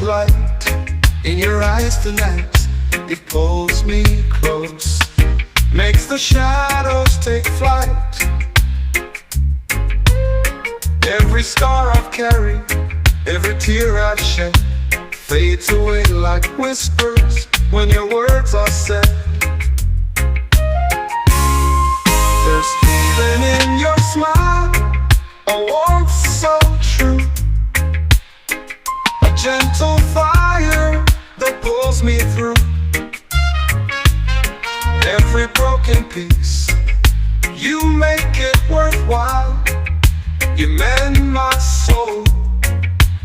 light in your eyes tonight. It pulls me close, makes the shadows take flight. Every scar I've carried, every tear I've shed, fades away like whispers when your words are said. There's healing in your smile, a warmth so true, a gentle fire that pulls me through. Every broken piece, you make it worthwhile. You mend my soul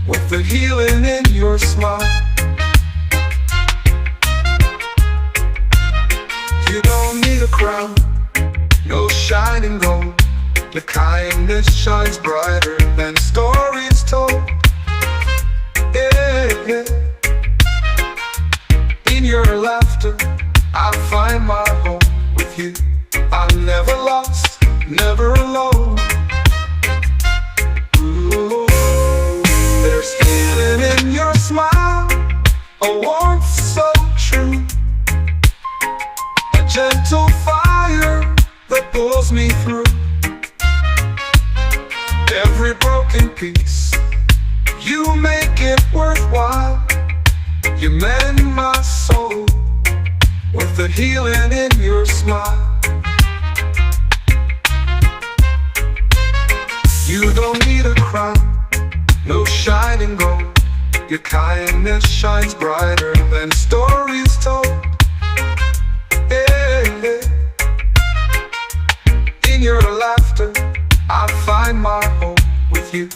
with the healing in your smile. You don't need a crown, no shining gold. The kindness shines brighter than stories told. Yeah, yeah. In your laughter, I find my home with you. I'm never lost, never alone. Ooh, there's healing in your smile, a warmth so true, a gentle fire that pulls me through. Every broken piece, you make it worthwhile. You mend my soul with the healing in your smile. You don't need a crown, no shining gold. Your kindness shines brighter than stories told. Yeah, yeah. In your laughter, I find my home with you.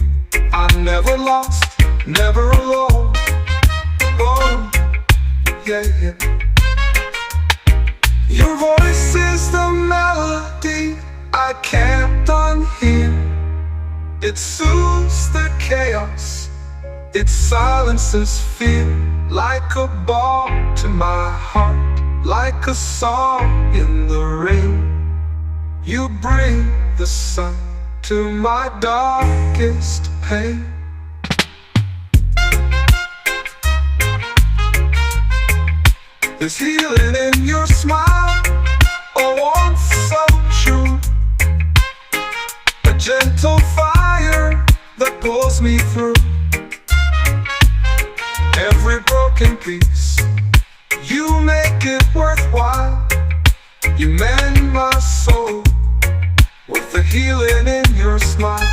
I'm never lost, never alone. Oh, yeah, yeah. Your voice is the melody I can't unhear. It soothes the chaos, it silences fear. Like a balm to my heart, like a song in the rain. You bring the sun to my darkest pain. There's healing in your smile, a warmth so true, a gentle fire that pulls me through. Every broken piece, you make it worthwhile. You mend my soul with the healing in your smile.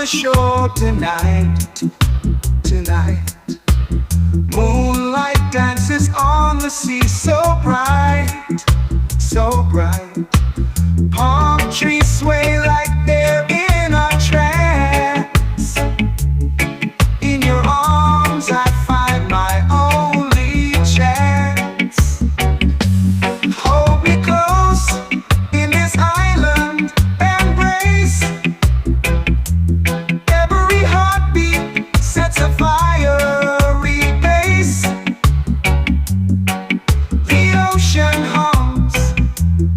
Shore tonight, tonight. Moonlight dances on the sea, so bright, so bright. Palm trees sway like they're in a trance. In your arms I find my only chance. Hold me close in this island embrace. Sets a fiery base. The ocean hums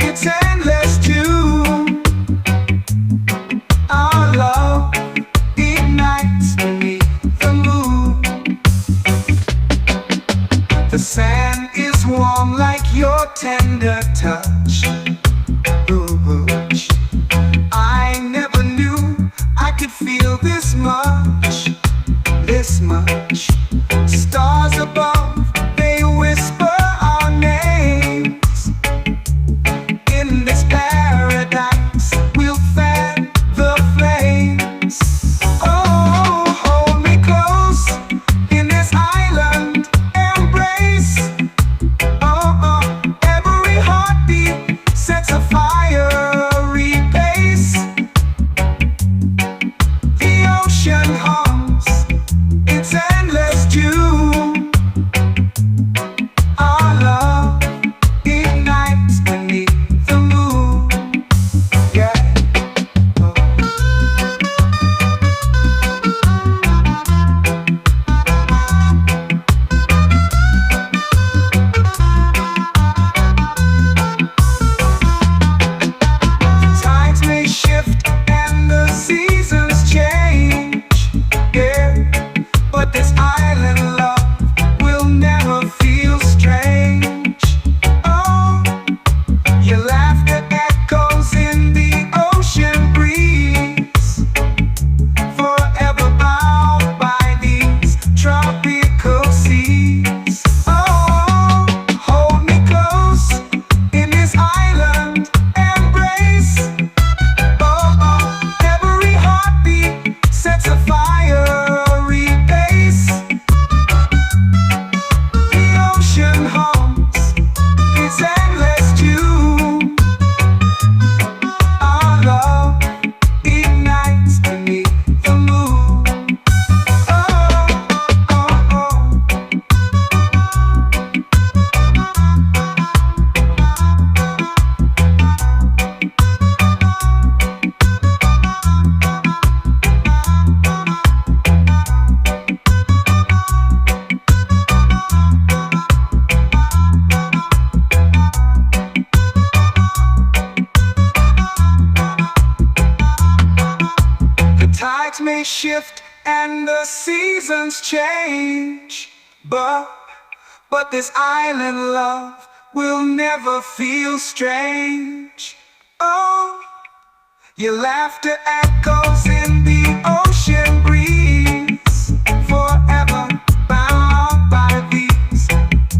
its endless tune. Our love ignites beneath the moon. The sand is warm like your tender touch. Ooh, I never knew I could feel this much. This much. Stars above, they whisper our names. In this paradise, we'll fan the flame. fiery bass. The ocean hums its endless tune. Our love ignites beneath the moon. Oh, oh, oh. The tides may shift and the seasons change, but this island love will never feel strange. Oh, your laughter echoes in the ocean breeze, forever bound by these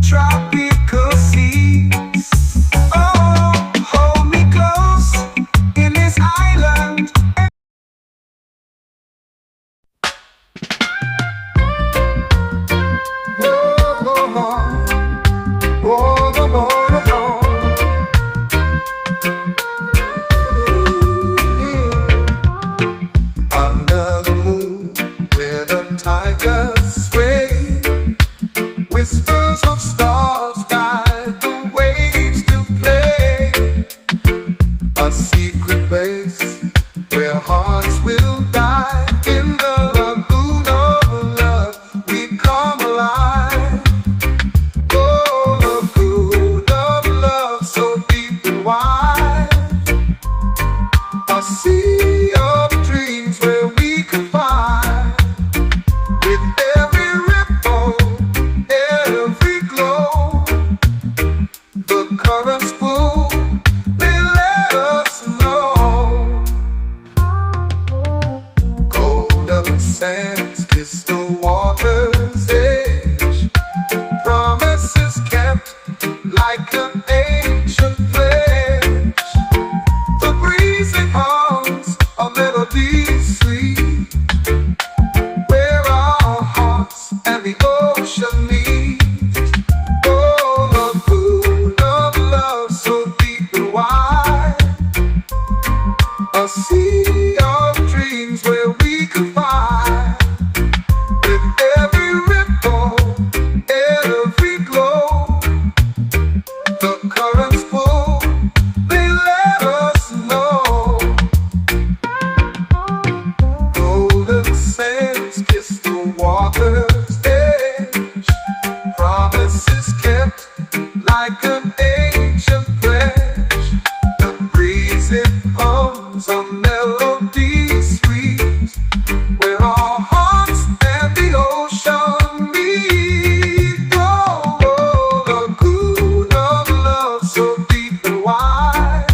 tropical seas. Oh, hold me close in this island. Under the moon, where the tigers sway, whispers of stars guide the waves to play. A secret place where hearts will die. In the lagoon of love, we come alive. Oh, lagoon of love, so deep and wide. A sea of dreams where we can find. With every ripple, every glow, the currents pull, they let us know. Golden sands kiss the water's edge. Promises kept like an ancient pledge. The breeze it hums a melody sweet, where our hearts and the ocean meet. Oh, lagoon of love, so deep and wide. A sea of dreams where we can find. With every ripple, every glow, the currents pull, they let us know. Golden sands kiss the water's edge. Promises kept like an ancient pledge. The breeze it hums a melody sweet, where our hearts and the ocean meet. Oh, oh, lagoon of love, so deep and wide.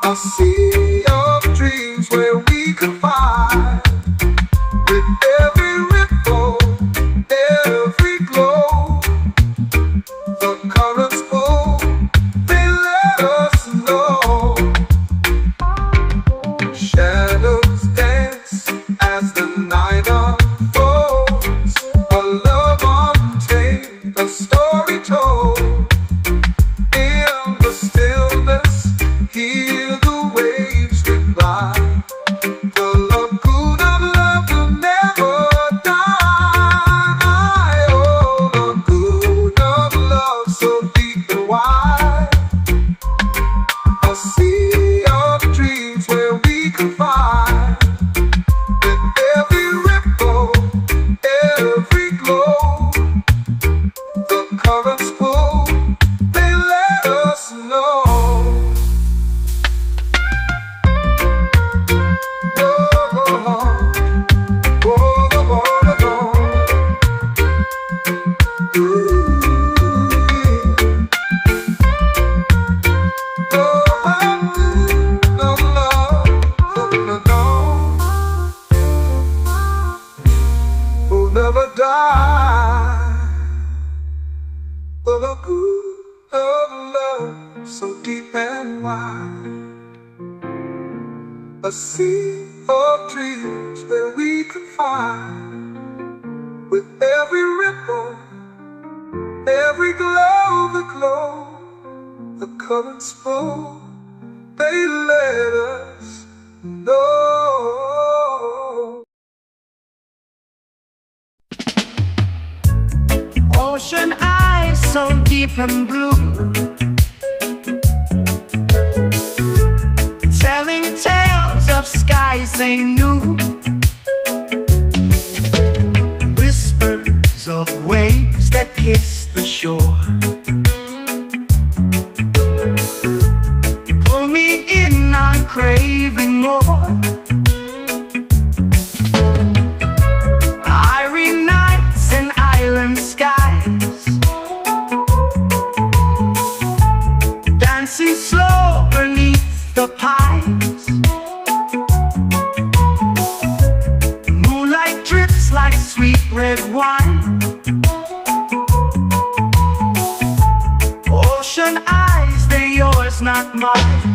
A sea of dreams where we can find. With every ripple, every glow, the currents pull, they let us know. Shadows dance as the night unfolds. A love untamed, a story told. In the stillness, hear the waves reply. The lagoon of love will never die. Oh, lagoon of love, so deep and wide. A sea of dreams where we can find. With every ripple, every glow, the currents pull, they let us know. Never die. The lagoon of love, so deep and wide. A sea of dreams that we can find. With every ripple, every glow, the currents flow, they let us know. Ocean eyes so deep and blue, telling tales of skies they knew, whispers of waves that kiss the shore. Pull me in, I'm craving more. Irie nights and island skies, dancing slow beneath the pines. Moonlight drips like sweet red wine. Ocean eyes, they're yours, not mine.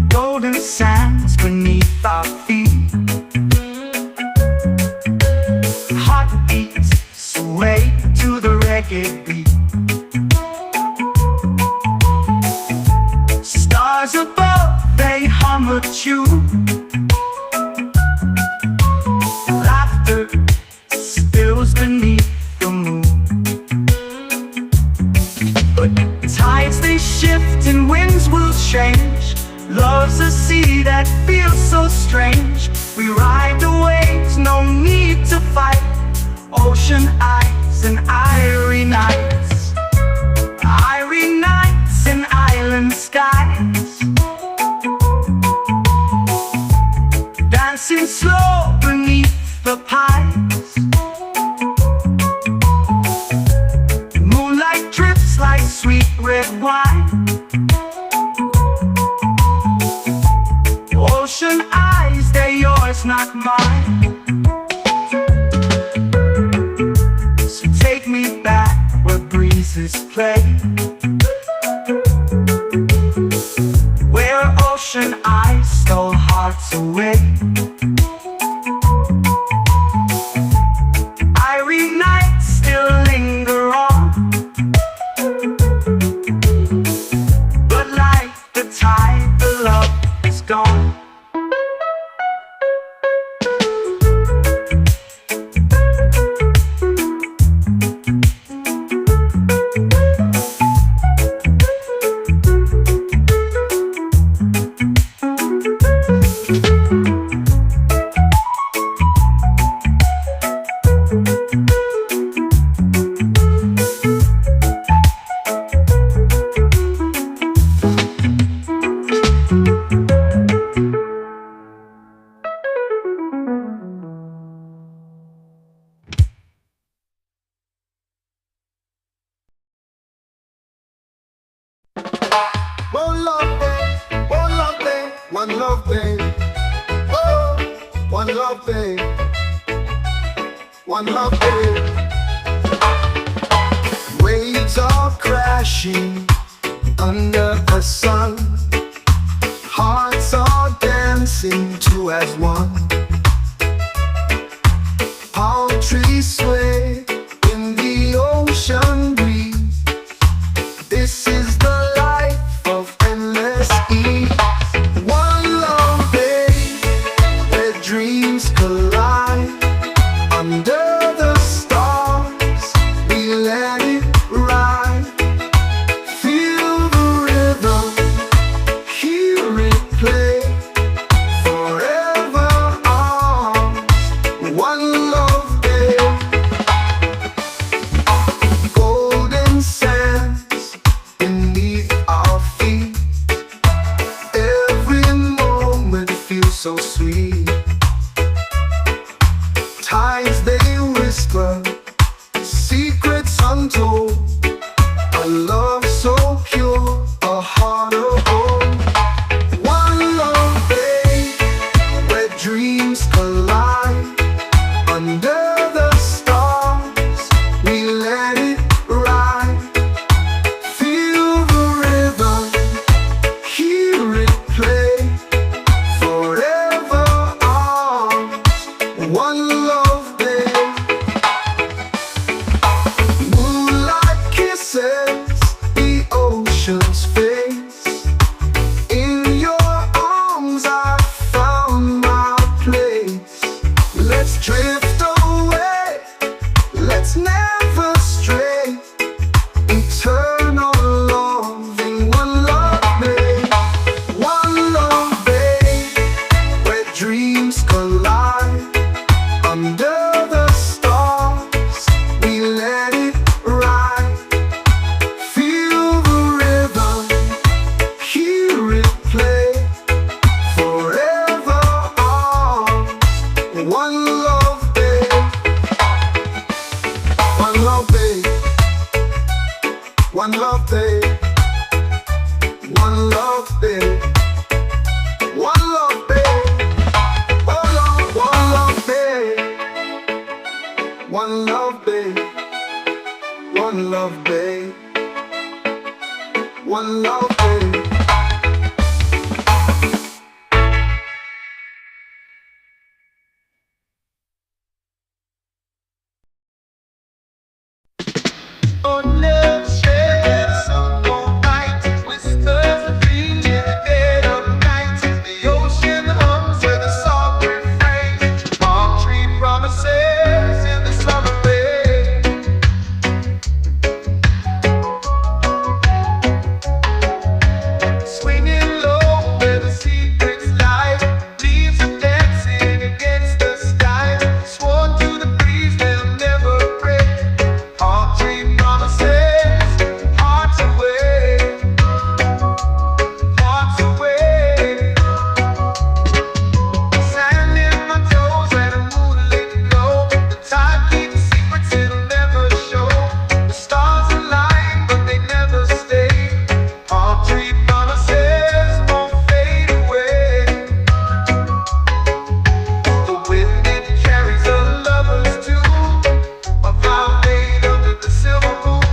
Golden sands beneath our feet, heartbeats sway to the reggae beat. Stars above, they hum a tune. Laughter spills beneath the moon. But tides they shift and winds will change. Love's a sea that feels so strange. We ride the waves, no need to fight. Ocean eyes and irie nights, irie nights and island skies, dancing slow beneath the pines. Moonlight drips like sweet red wine. Ocean eyes, they're yours, not mine. So take me back where breezes play, where ocean eyes stole hearts away. Irie nights still linger on, but like the tide, the love is gone. One love thing, one love thing, one love thing. Oh, one love thing, one love thing. Waves are crashing under the sun. Hearts are dancing two as one. Palm trees sway in the ocean breeze. This is the life of endless ease. One love day where dreams collide. Under the stars we let it ride. Feel the rhythm, hear it play. Forever ours, one love day. Golden sands beneath our feet. Every moment feels so sweet. Tides they whisper, secrets untold. A love so pure, a heart of gold. One love day where dreams collide. Under the stars we let it ride. Feel the rhythm, hear it play. love, babe. One love, babe. One love, babe. One love, babe. One love, babe. One love, babe. One love, babe. On love shares all night, whispers of dreams in the dead of night. The ocean hums with a soft refrain. Palm tree promises in the summer rain. Swinging low where the secrets lie. Leaves are dancing against the sky. Sworn to the breeze they'll never break. Palm tree promises, hearts away, hearts away. Sand in my toes and a moonlit glow. The tide keeps secrets it'll never show. The stars align but they never stay. Palm tree promises won't fade away. The wind it carries a lover's tune, a vow made under the silver moon.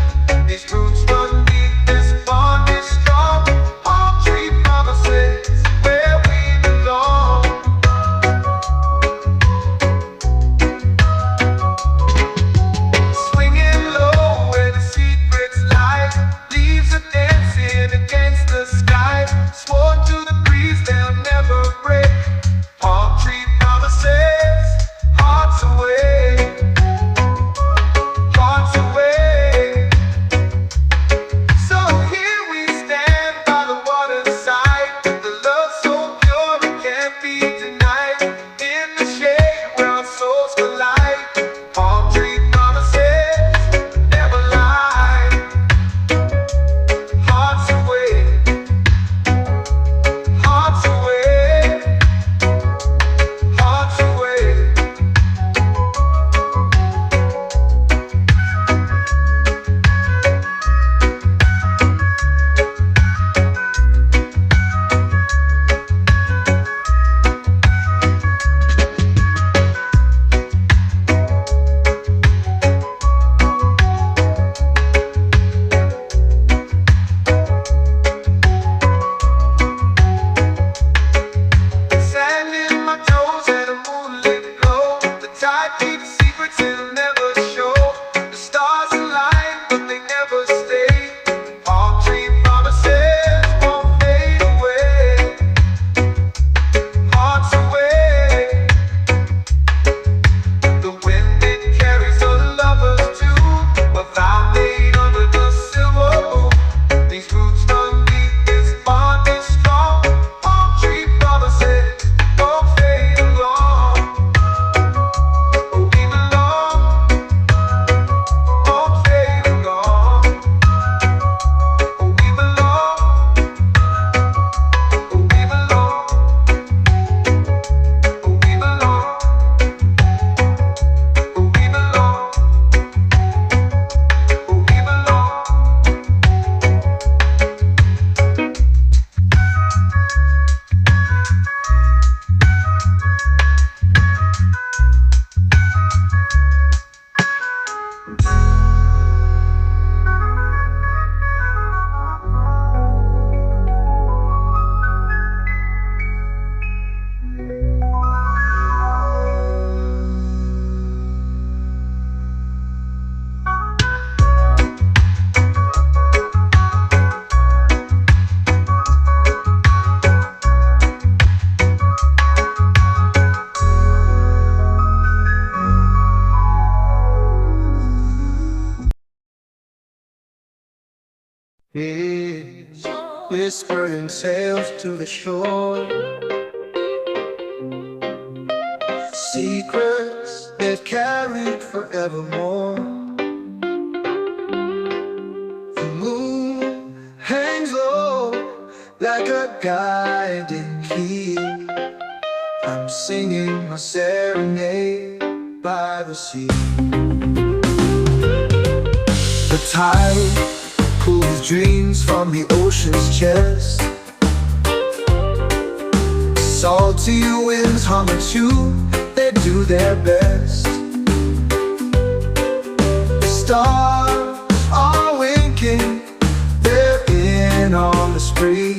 These roots run deep, this bond is strong. Palm tree promises where we belong. Swinging low where the secrets lie. Leaves are dancing against the sky. Sworn to the breeze they'll never break. Palm tree promises, hearts away, hearts away. So here we stand by the waterside. The love so pure it can't be denied. In the shade where our souls collide. Palm tree promises never lie. Hearts away, hearts away, hearts away. Sand in my toes and a moonlit glow. The tide keeps secrets it'll never show. The stars align but they never stay. Palm tree promises won't fade away. Hearts away. The wind it carries a lover's tune, a vow made under the silver moon. These roots run deep, this bond is strong. Palm tree promises won't fade along. Oh, we belong, won't fade along. Oh, we belong, oh, we belong, oh, we belong, oh, we belong, oh, we belong. It's whispering sails to the shore. Secrets they've carried forevermore. The moon hangs low like a guiding key. I'm singing a serenade by the sea. The tide pull his dreams from the ocean's chest. Salty winds hum a tune, they do their best. The stars are winking, they're in on the spree,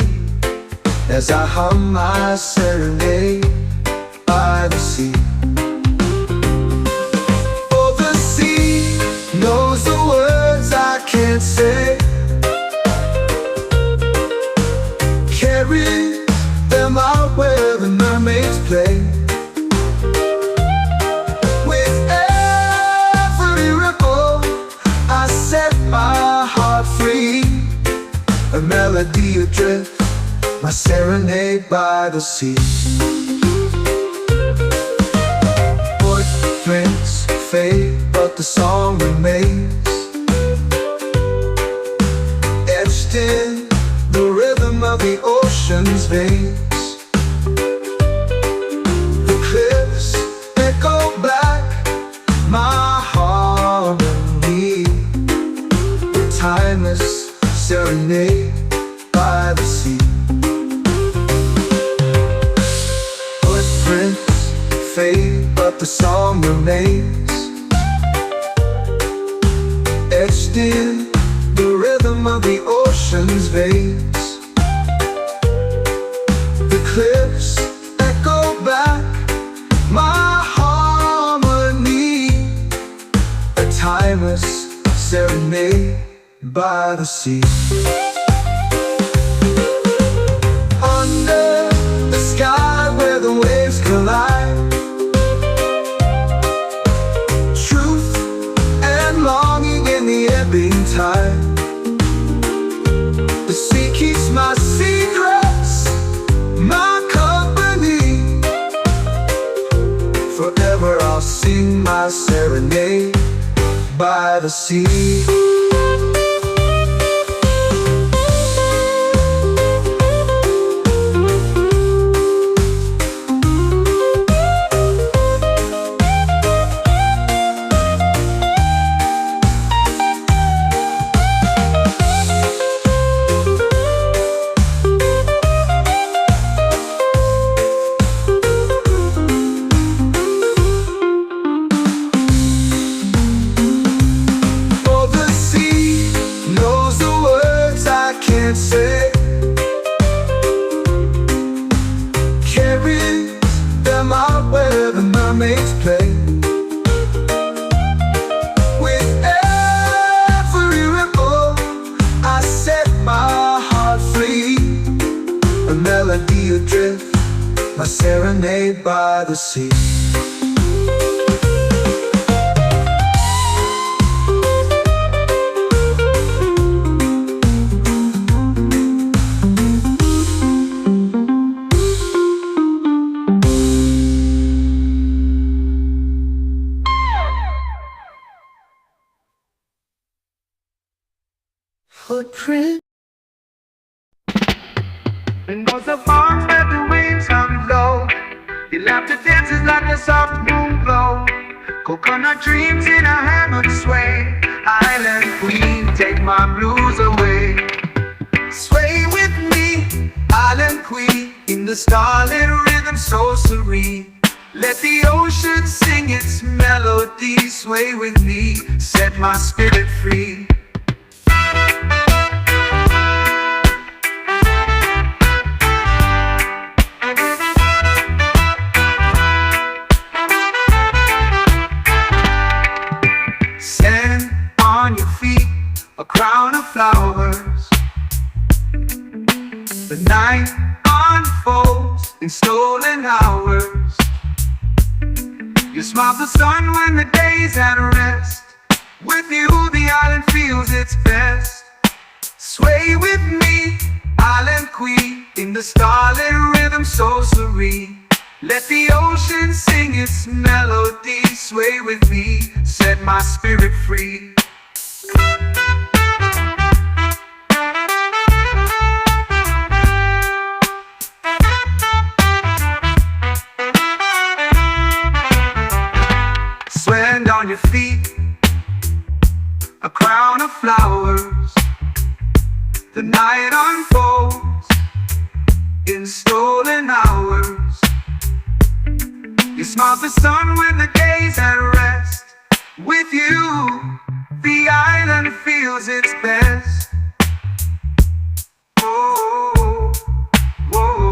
as I hum my serenade by the sea. Oh, the sea knows the words I can't say, carries them out where the mermaids play. With every ripple I set my heart free, a melody adrift, my serenade by the sea. Footprints fade, but the song remains, etched in the rhythm of the ocean's veins. The cliffs echo back my harmony, a timeless serenade by the sea. Footprints fade, but the song remains, etched in the rhythm of the ocean's veins. The cliffs echo back my harmony, a timeless serenade by the sea. Under the sky where the waves collide, truth and longing in the ebbing tide. The sea keeps my secrets, my company. Forever I'll sing my serenade by the sea. Say, carries them out where the mermaids play. With every ripple I set my heart free, a melody adrift, my serenade by the sea. Footprint. And goes the farms where the waves come low. The laughter dances like a soft moon glow. Coconut dreams in a hammock sway. Island queen, take my blues away. Sway with me, island queen, in the starlit rhythm so serene. Let the ocean sing its melody. Sway with me, set my spirit free. Stand on your feet, a crown of flowers. The night unfolds in stolen hours. You smile the sun when the day's at rest. With you the island feels its best. Sway with me, island queen, in the starlit rhythm so serene. Let the ocean sing its melody. Sway with me, set my spirit free. Stand on your feet, a crown of flowers. The night unfolds in stolen hours. You smile the sun when the day's at rest. With you, the island feels its best. Oh, whoa.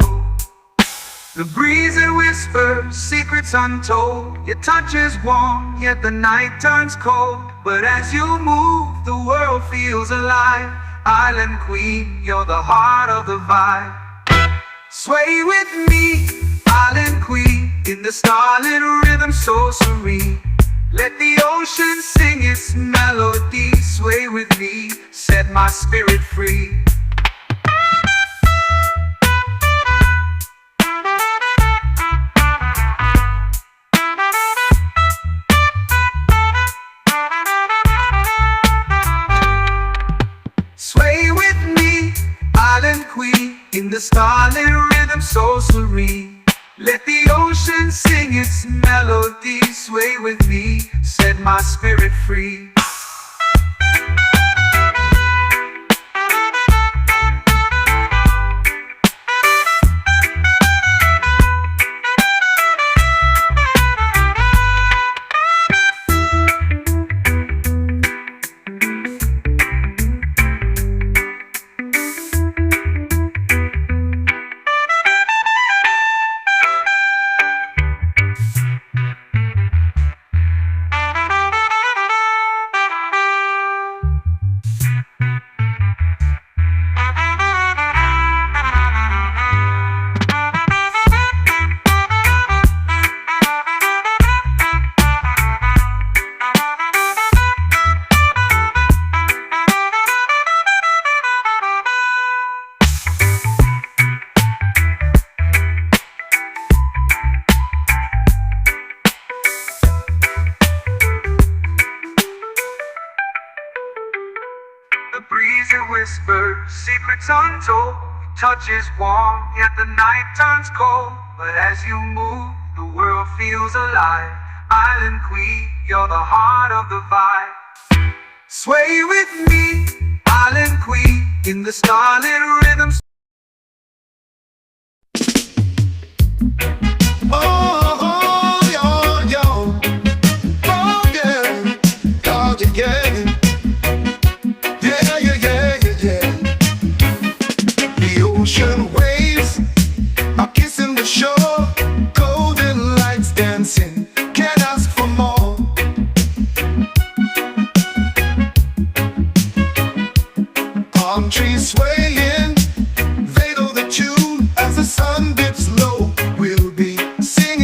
The breeze that whispers secrets untold. Your touch is warm, yet the night turns cold. But as you move, the world feels alive. Island queen, you're the heart of the vibe. Sway with me, island queen, in the starlit rhythm so serene. Let the ocean sing its melody. Sway with me, set my spirit free. Sway with me, island queen, in the starlit rhythm so serene. Let the ocean sing its melody. Sway with me, set my spirit free. The breeze it whispers, secrets untold. Touch is warm, yet the night turns cold. But as you move, the world feels alive. Island queen, you're the heart of the vibe. Sway with me, island queen, in the starlit rhythm. Oh, yo, yo. Oh, yeah. Oh, yeah. Yeah, yeah, yeah, yeah, yeah. The ocean waves are kissing the shore. Golden lights dancing, can't ask for more. Palm trees swaying, they know the tune. As the sun dips low, we'll be singing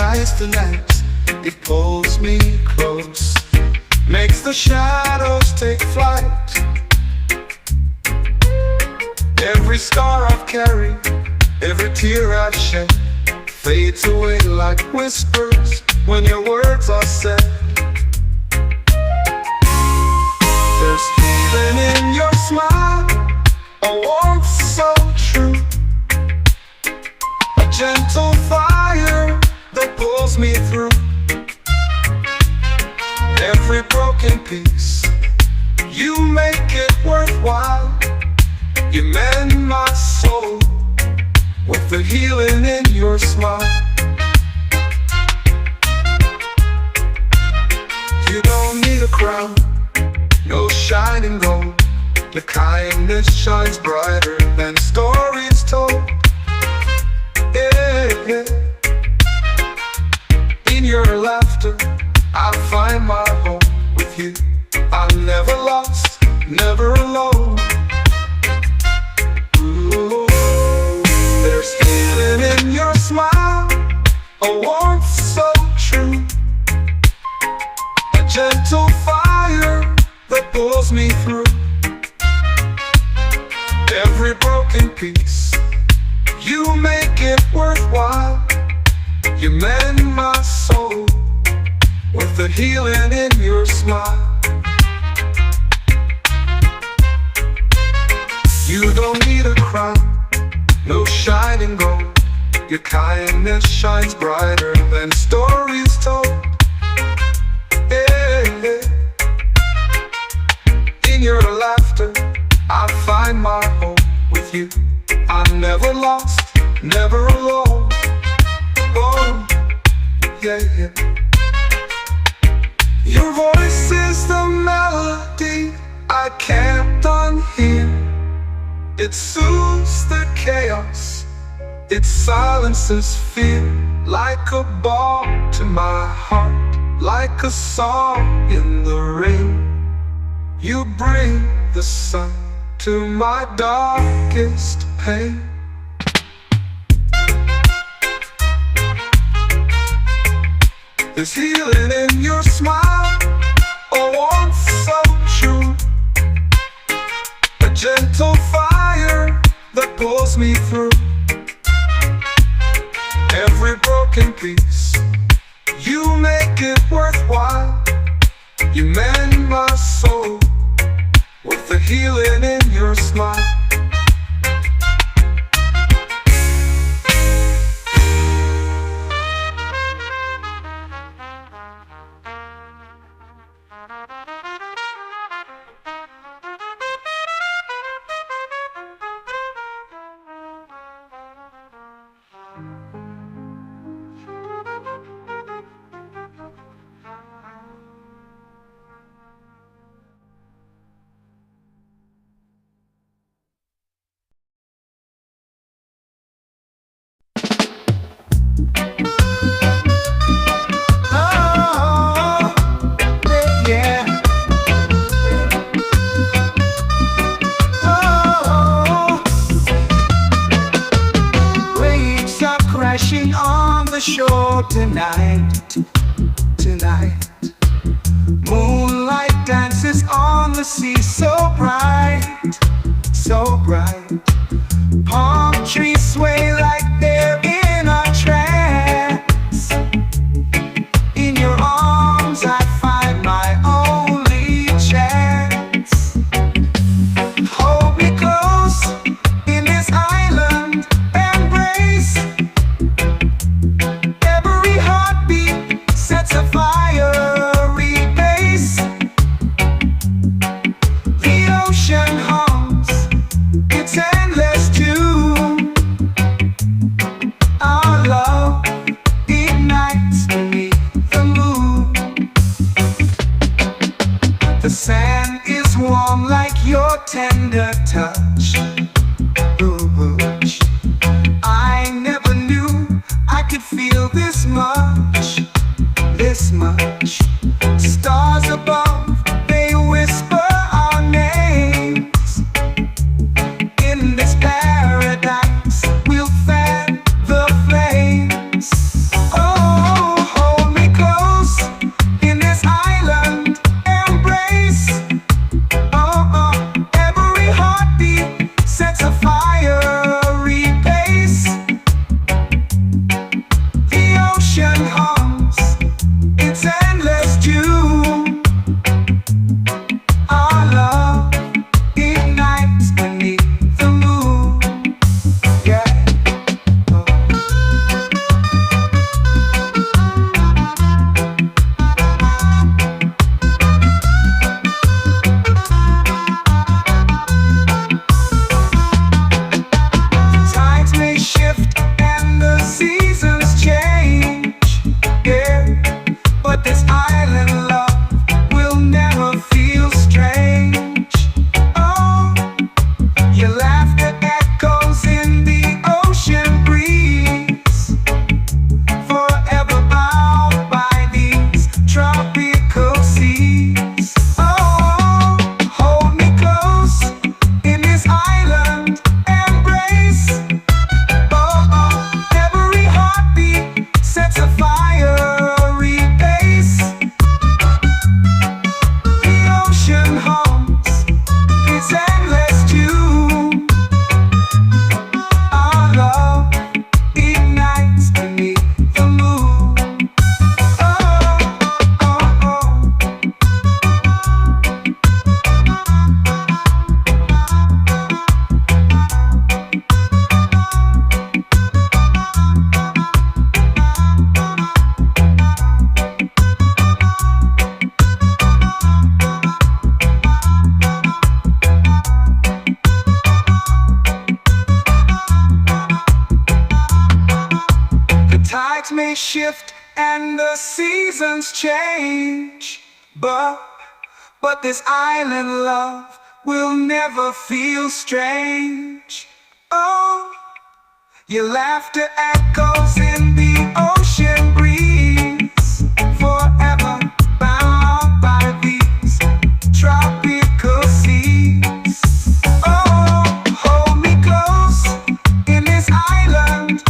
lights the lamps, it pulls me close, makes the shadows take flight. Every scar I've carried, every tear I've shed, fades away like whispers when your words are said. There's healing in your smile, a warmth so true, a gentle fire that pulls me through. Every broken piece, you make it worthwhile. You mend my soul with the healing in your smile. You don't need a crown, no shining gold. The kindness shines brighter than stories told. Yeah, yeah. In your laughter, I find my home with you. I'm never lost, never alone. Ooh, there's healing in your smile, a warmth so true, a gentle fire that pulls me through. Every broken piece, you make it worthwhile. You mend my soul with the healing in your smile. You don't need a crown, no shining gold. Your kindness shines brighter than stories told. Yeah, yeah. In your laughter, I find my home with you. I'm never lost, never alone. Oh, yeah, yeah. Your voice is the melody I can't unhear. It soothes the chaos, it silences fear. Like a balm to my heart, like a song in the rain. You bring the sun to my darkest pain. There's healing in your smile, a warmth so true, a gentle fire that pulls me through. Every broken piece, you make it worthwhile. You mend my soul with the healing in your smile. On the shore tonight, tonight. Moonlight dances on the sea, so bright, so bright. Palm trees sway like they're in a trance. In your arms I find my only chance. Hold me close in this island embrace. Every heartbeat sets a fiery base. The ocean hums its endless tune. Our love ignites beneath the moon. The sand is warm like your tender touch. I never knew I could feel this much, this much. Stars above, they whisper our names. In this paradise, we'll fan the flames. Oh, shift and the seasons change, but this island love will never feel strange. Oh, your laughter echoes in the ocean breeze, forever bound by these tropical seas. Oh, hold me close in this island.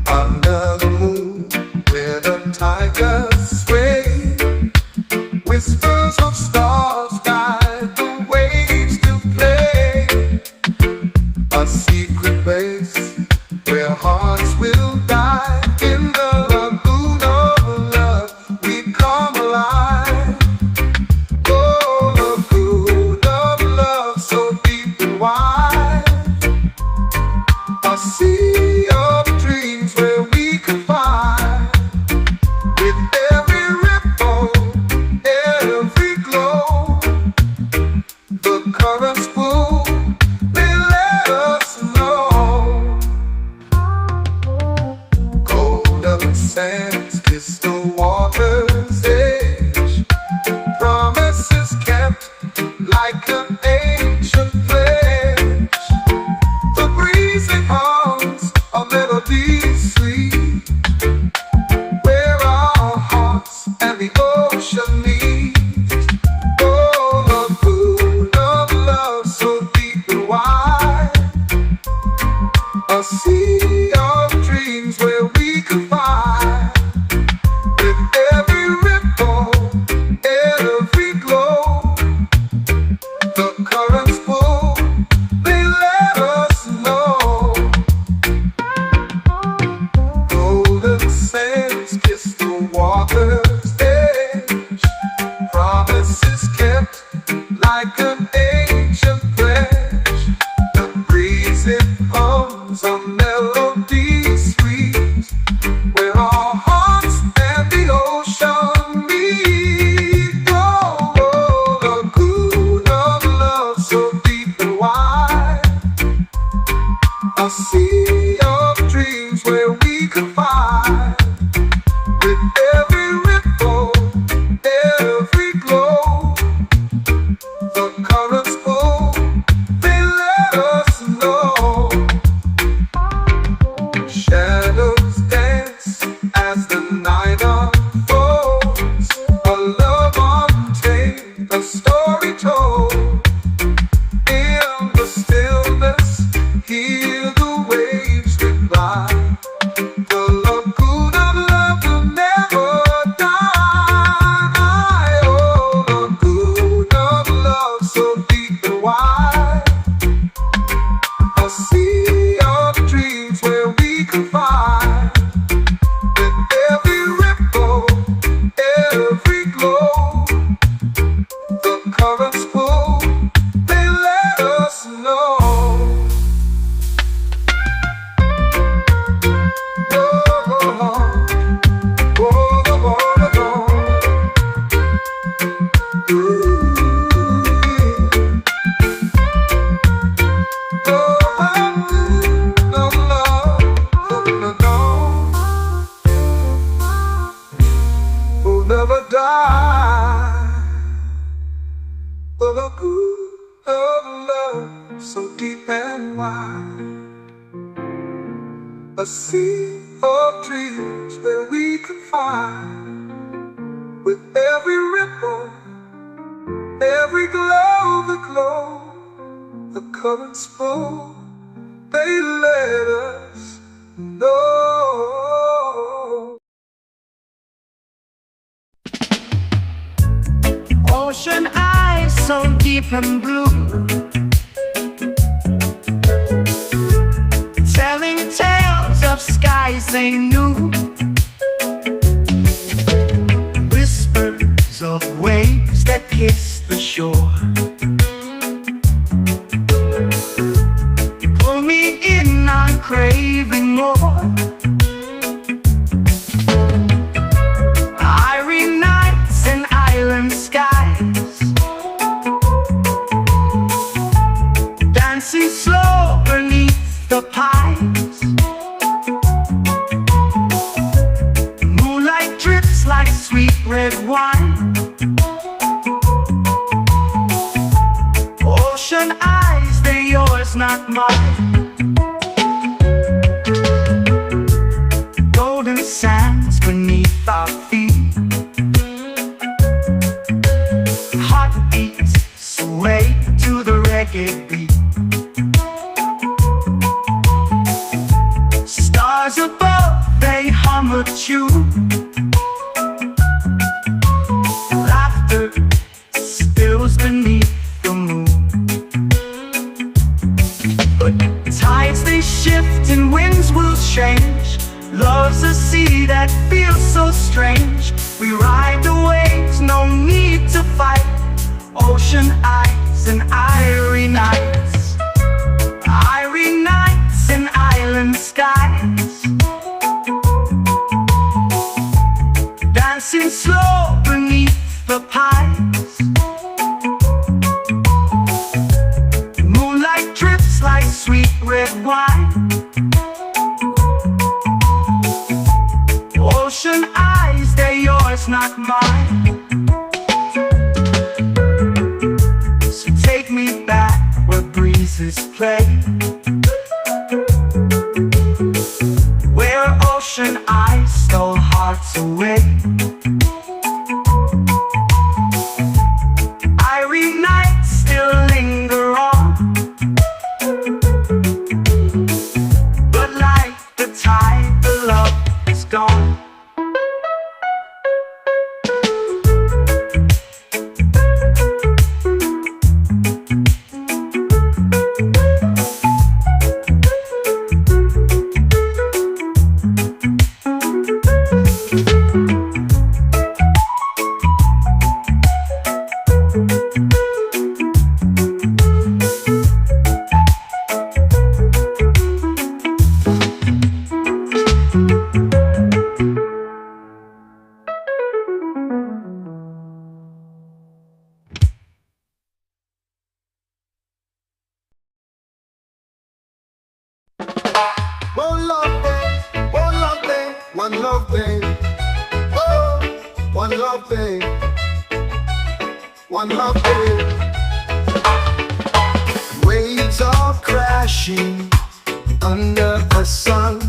Under the moon, where the tigers sway, whispers of stars guide the waves to play. A secret place where hearts will die. In the lagoon of love, we come alive. Oh, lagoon of love, so deep and wide. A sea of dreams where we can find. With every ripple, every glow, the currents pull, they let us know. Golden sands kiss the water's edge. Promises kept like an ancient pledge. The breeze it hums a melody sweet, where our hearts and the ocean meet. Oh, lagoon of love, so deep and wide. A sea of dreams where we can find. With every ripple, every glow, the currents pull, they let us know. Golden sands kiss the water's edge. Promises kept like an ancient pledge. The breeze it hums a melody sweet, where our hearts and the ocean meet. Oh, oh, lagoon of love, so deep and wide. A sea of dreams where we can find. With every ripple, every glow, the currents pull, they let us know. Shadows dance as the night unfolds. A love untamed, a story told. In the stillness, hear the waves reply. The lagoon of love will never die. Oh, lagoon of love, so deep and wide. A sea of dreams where we can find. With every ripple, every glow, the currents pull, they let us know. Never die. The lagoon of love, so deep and wide. A sea of dreams where we can find. With every ripple, every glow, the currents pull, they let us know. Ocean eyes so deep and blue, telling tales of skies they knew. Whispers of waves that kiss the shore. Pull me in, I'm craving more. Ocean eyes, they're yours, not mine. Golden sands beneath our feet. Heartbeats sway to the reggae beat. Stars above, they hum a tune. Laughter spills beneath the moon. But tides they shift and winds will change. Love's a sea that feels so strange. We ride the waves, no need to fight. Ocean eyes and irie nights. Irie nights and island skies. Dancing slow beneath the pines. Moonlight drips like sweet red wine. Ocean eyes, they're yours, not mine. So take me back where breezes play, where ocean eyes stole hearts away. Irie nights still linger on, but like the tide, the love is gone. One love, babe, one love, babe, one love, babe. Oh, one love, babe, one love, babe. Waves are crashing under the sun.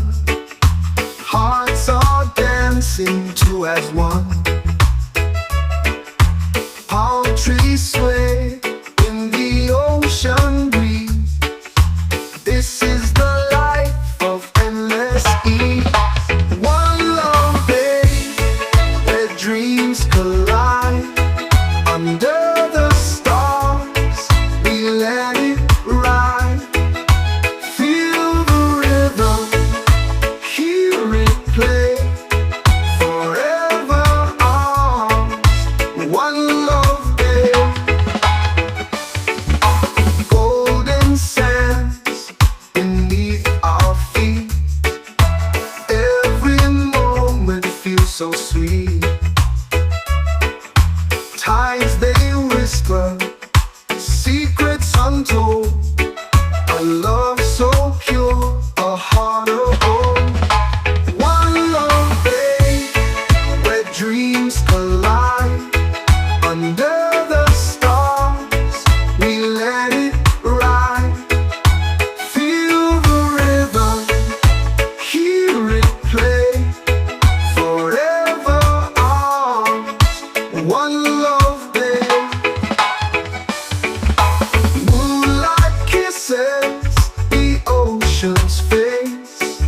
Hearts are dancing two as one. Palm trees sway in the ocean breeze. This is the life of endless ease. One love, babe, where dreams collide. Under the stars, we let it ride. Feel the rhythm, hear it play. Forever ours, one love, babe. Golden sands beneath our feet. Every moment feels so sweet. Tides they whisper, secrets untold. A love so pure, a heart of gold. One love, babe, where dreams collide. Under the stars, we let it ride. Feel the rhythm, hear it play. Forever ours, one love, babe. Moonlight kisses the ocean's face.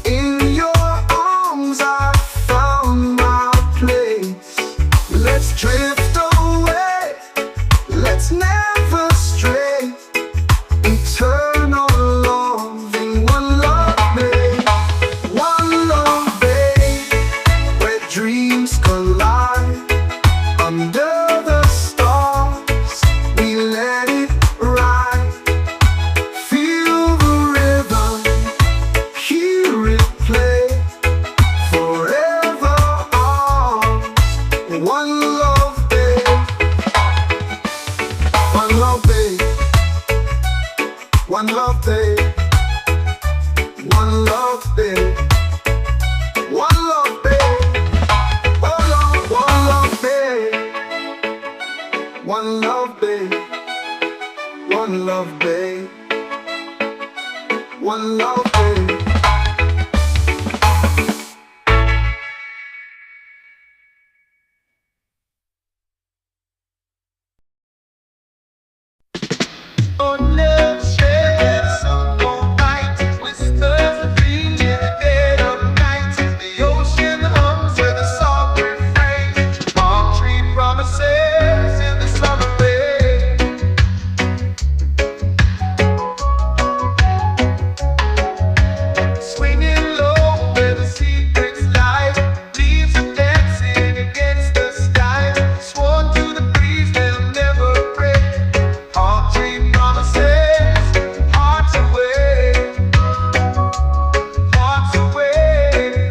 In your arms I found my place. Let's drift away, let's never stray. Eternal loving, one love, babe. One love, babe, where dreams collide. Under the stars, we let it ride. Feel the rhythm, hear it play. Forever ours, one love, babe. One love, babe. One love, babe. One love, babe. One love, babe. One love, babe. One love, babe. One One love, babe. One love, babe. On love sheds all night, whispers of dreams in the dead of night. The ocean hums with a soft refrain. Palm tree promises in the summer rain. Swinging low where the secrets lie. Leaves are dancing against the sky. Sworn to the breeze they'll never break. Palm tree promises, hearts away, hearts away.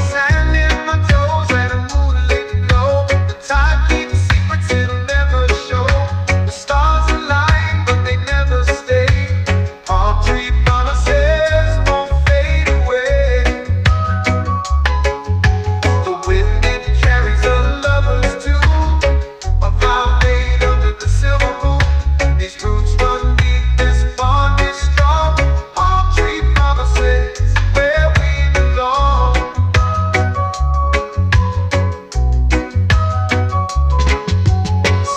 Sand in my toes and a moonlit glow. The tide keeps secrets it'll never show. The stars align but they never stay. Palm tree promises won't fade away. The wind it carries a lover's tune, a vow made under the silver moon. These roots run deep, this bond is strong. Palm tree promises where we belong.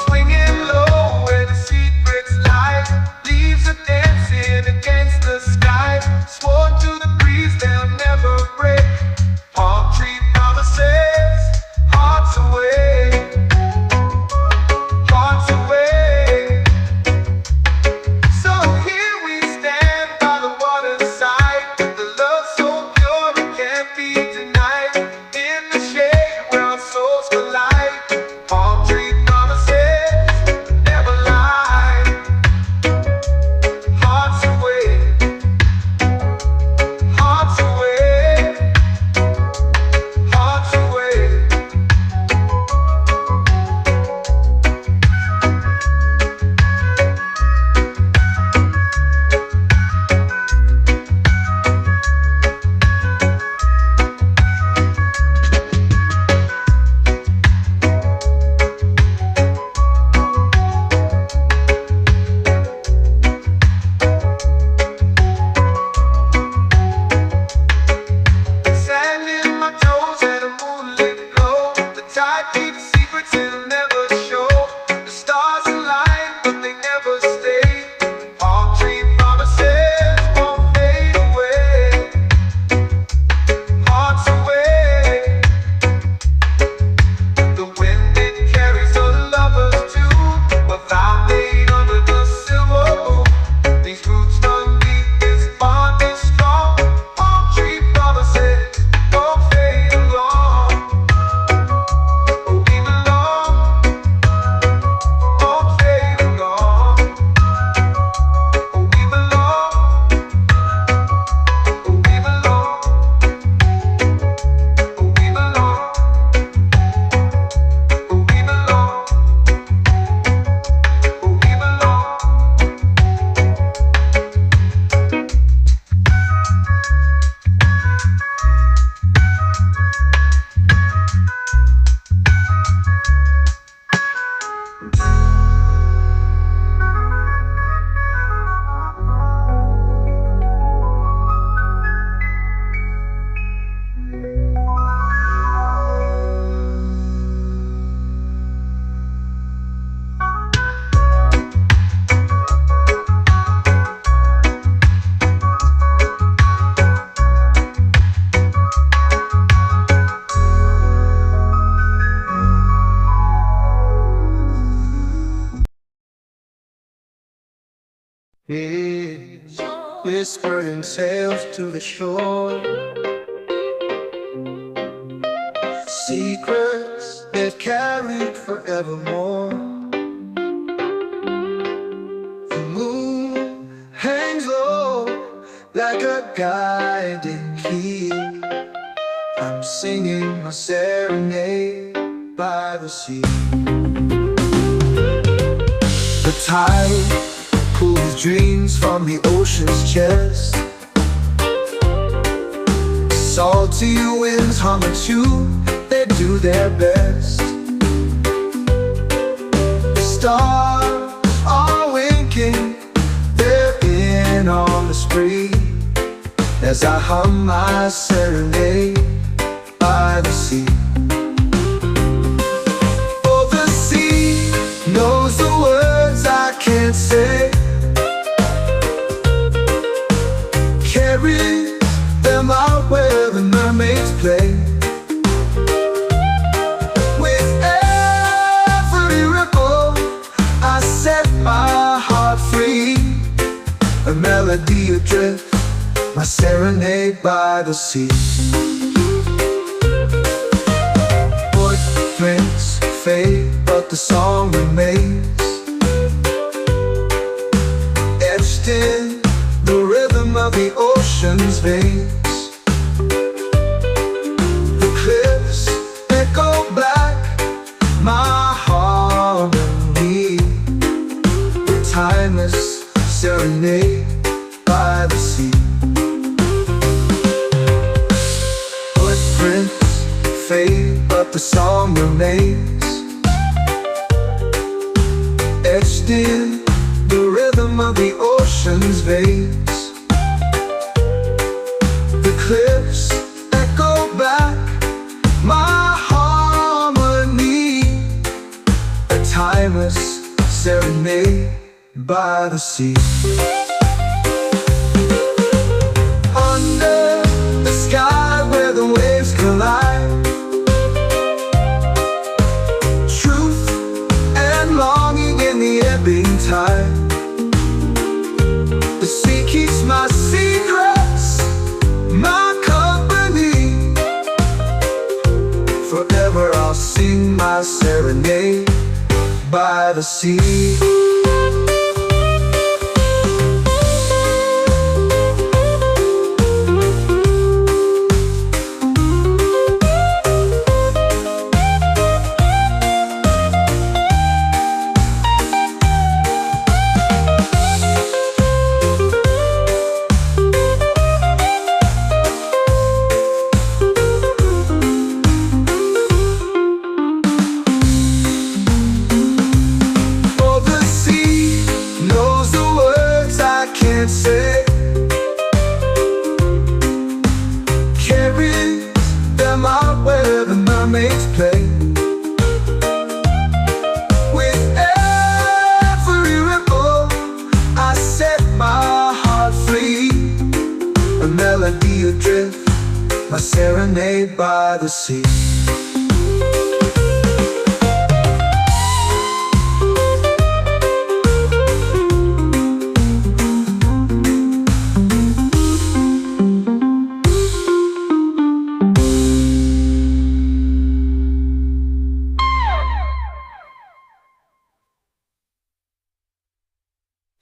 Swinging low where the secrets lie. Leaves are dancing against the sky. Sworn to the breeze they'll never break. Palm tree promises, hearts away, hearts away. So here we stand by the waterside. The love so pure it can't be denied. In the shade where our souls collide. Palm tree promises never lie. Hearts away, hearts away, hearts away. Sand in my toes and a moonlit glow. The tide keeps secrets it'll never show. The stars align but they never stay. Palm tree promises won't fade away. Hearts away. The wind it carries a lover's tune, a vow made under the silver moon. These roots run deep, this bond is strong. Palm tree promises won't fade along. Oh, we belong, won't fade along. Oh, we belong, oh, we belong, oh, we belong, oh, we belong, oh, we belong. It's whispering sails to the shore. Secrets that carried forevermore. The moon hangs low like a guiding key. I'm singing a serenade by the sea. The tide pulls dreams from the ocean's chest. Salty winds hum a tune, they do their best. Stars free as I hum my serenade by the sea. For the sea knows the words I can't say, carry them out where the mermaids play. With every ripple I set my heart free, a melody adrift, my serenade by the sea. Footprints fade, but the song remains, etched in the rhythm of the ocean's veins. The cliffs echo back my harmony, a timeless serenade by the sea. Footprints fade, but the song remains, etched in the rhythm of the ocean's veins. The cliffs echo back my harmony, a timeless serenade by the sea. Under the sky where the waves collide, truth and longing in the ebbing tide. The sea keeps my secrets, my company. Forever I'll sing my serenade by the sea. Say, carry them out where the mermaids play. With every ripple I set my heart free, a melody adrift, my serenade by the sea.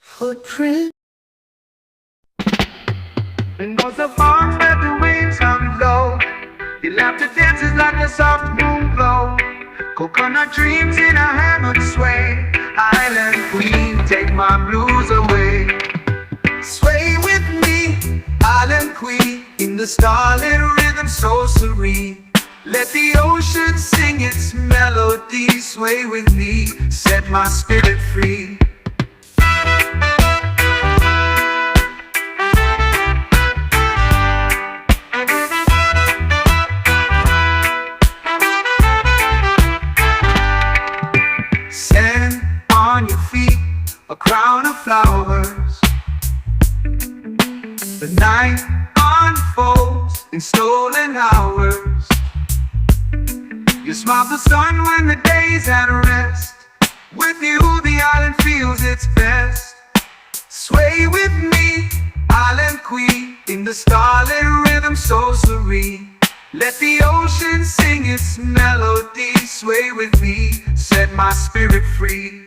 Footprint. And goes the farm where the waves come low. Your laughter dances like a soft moon glow. Coconut dreams in a hammock sway. Island queen, take my blues away. Sway with me, island queen, in the starlit rhythm so serene. Let the ocean sing its melody. Sway with me, set my spirit free. Stand on your feet, a crown of flowers. The night unfolds in stolen hours. You smile the sun when the day's at rest. With you the island feels its best. Sway with me, island queen, in the starlit rhythm so serene. Let the ocean sing its melody. Sway with me, set my spirit free.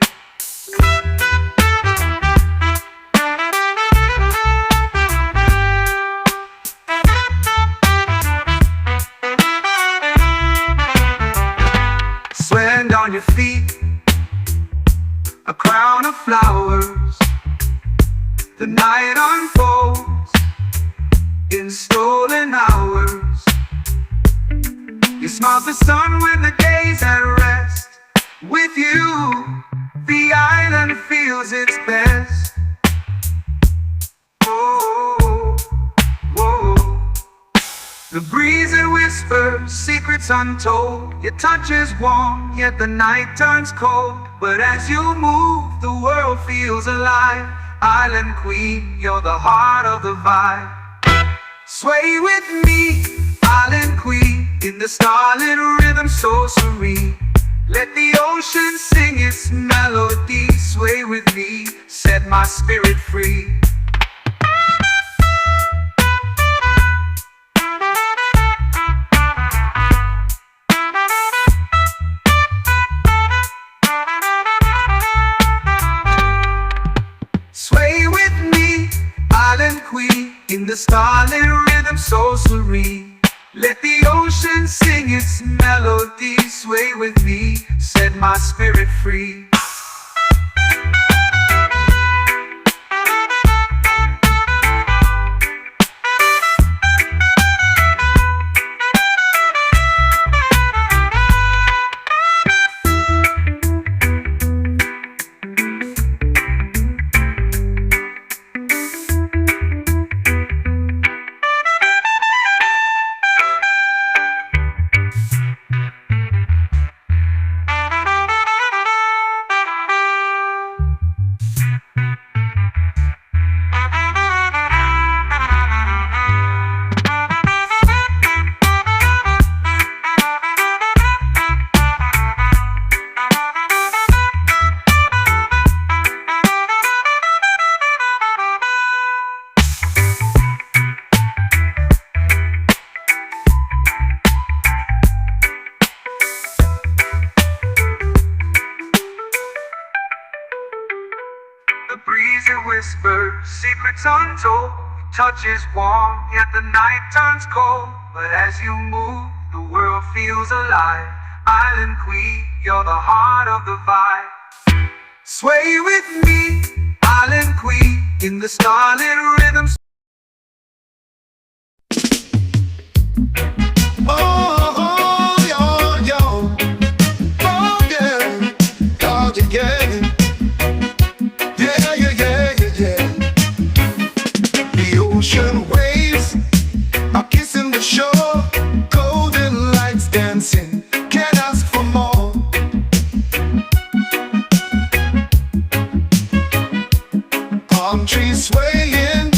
Stand on your feet, a crown of flowers. The night unfolds in stolen hours. You smile the sun when the day's at rest. With you, the island feels its best. Oh. The breeze it whispers, secrets untold. Your touch is warm, yet the night turns cold. But as you move, the world feels alive. Island queen, you're the heart of the vibe. Sway with me, island queen, in the starlit rhythm so serene. Let the ocean sing its melody. Sway with me, set my spirit free. Sway with me, island queen, in the starlit rhythm so serene. Let the ocean sing its melody. Sway with me, set my spirit free. The breeze it whispers, secrets untold. Touch is warm, yet the night turns cold. But as you move, the world feels alive. Island queen, you're the heart of the vibe. Sway with me, island queen, in the starlit rhythm. Oh, yo, yo. Oh, yeah. Oh, yeah. Yeah, yeah, yeah, yeah, yeah. The ocean waves are kissing the shore. Golden lights dancing, can't ask for more. Palm trees swaying,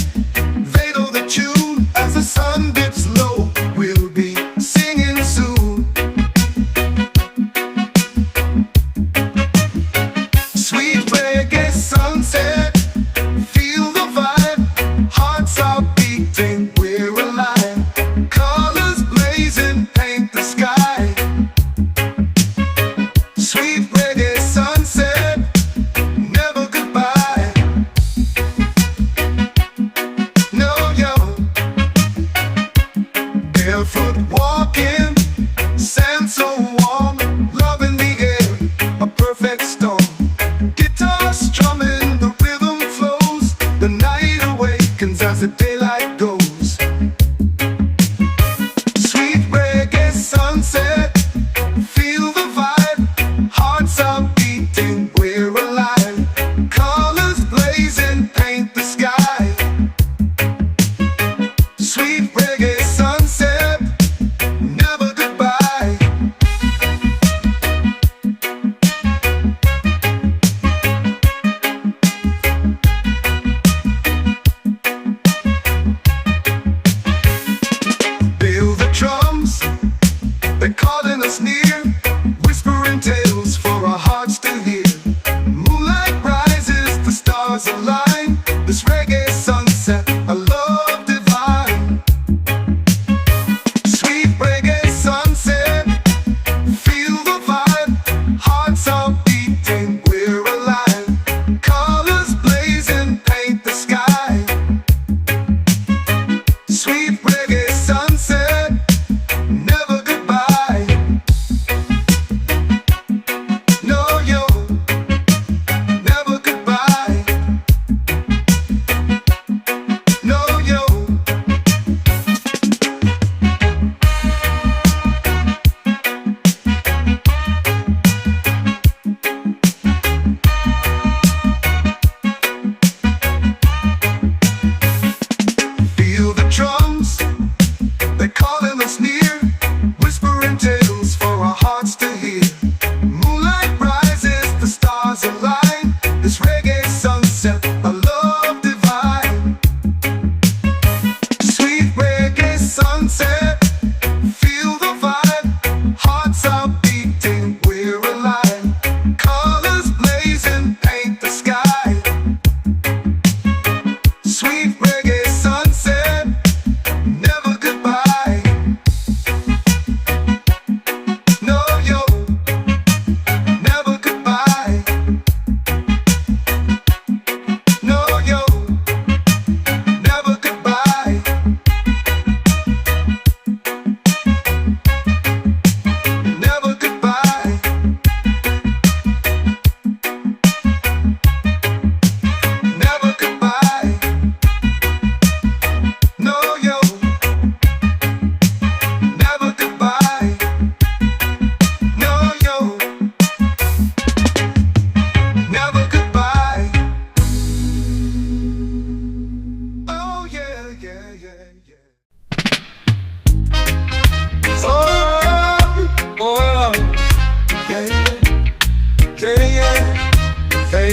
yeah, hey,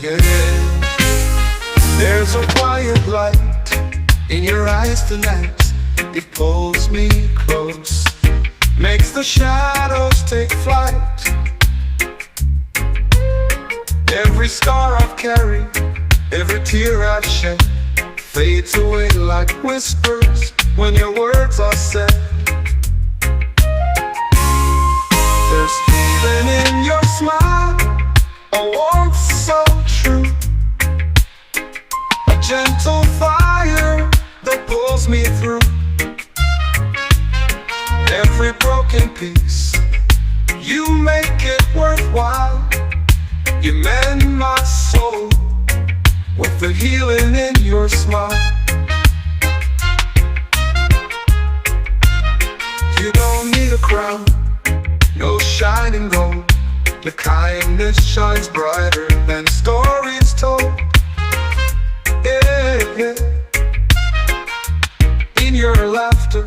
yeah, yeah. There's a quiet light in your eyes tonight. It pulls me close, makes the shadows take flight. Every scar I've carried, every tear I've shed, fades away like whispers when your words are said. There's healing in your smile, a warmth so true, a gentle fire that pulls me through. Every broken piece, you make it worthwhile. You mend my soul with the healing in your smile. You don't need a crown, no shining gold. Your kindness shines brighter than stories told. Yeah, yeah. In your laughter,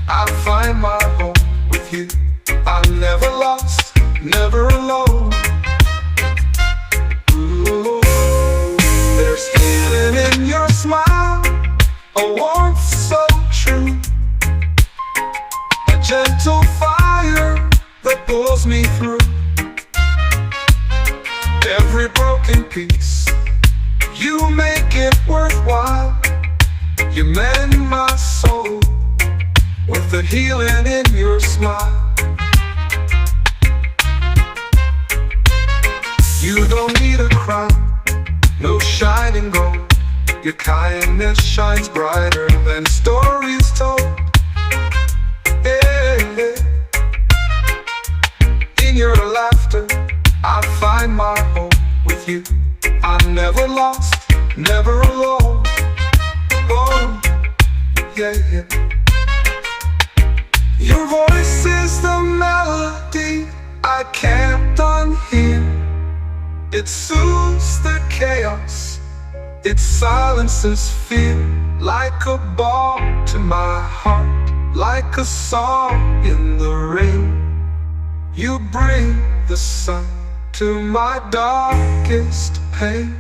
I find my home with you. I'm never lost, never alone. Ooh, there's healing in your smile, a warmth so true, a gentle fire that pulls me through. Every broken piece, you make it worthwhile. You mend my soul with the healing in your smile. You don't need a crown, no shining gold. Your kindness shines brighter than stories told. Yeah, yeah. In your laughter, I find my home with you. I'm never lost, never alone. Oh, yeah, yeah. Your voice is the melody I can't unhear. It soothes the chaos, it silences fear. Like a balm to my heart, like a song in the rain. You bring the sun to my darkest pain.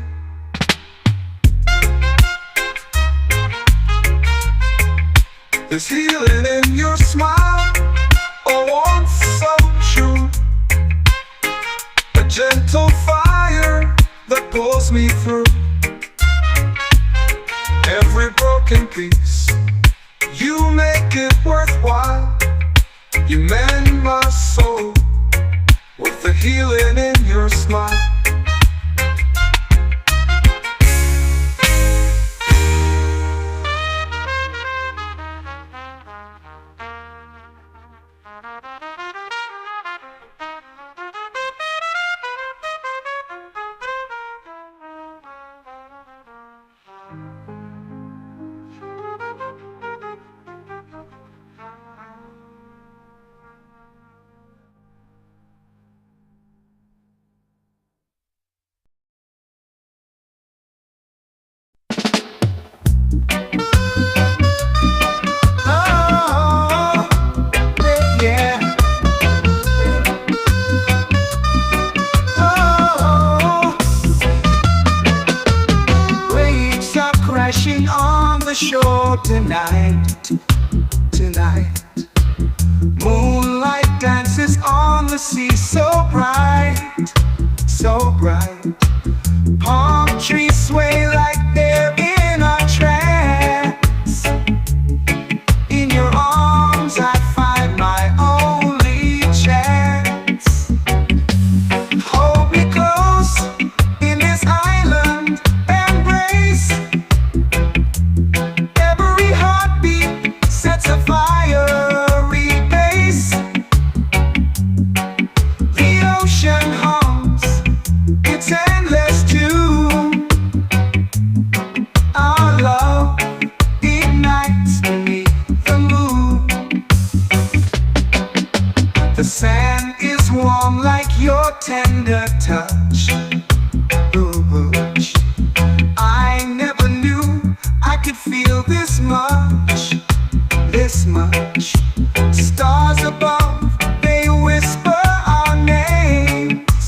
There's healing in your smile, a warmth so true, a gentle fire that pulls me through. Every broken piece, you make it worthwhile. You mend my soul with the healing in your smile. Shore tonight, tonight. Moonlight dances on the sea, so bright, so bright. Palm trees sway like they're in a trance. In your arms I find my only chance. Hold me close in this island embrace. Sets a fiery base. The ocean hums its endless tune. Our love ignites beneath the moon. The sand is warm like your tender touch. Ooh, I never knew I could feel this much. This much. Stars above, they whisper our names.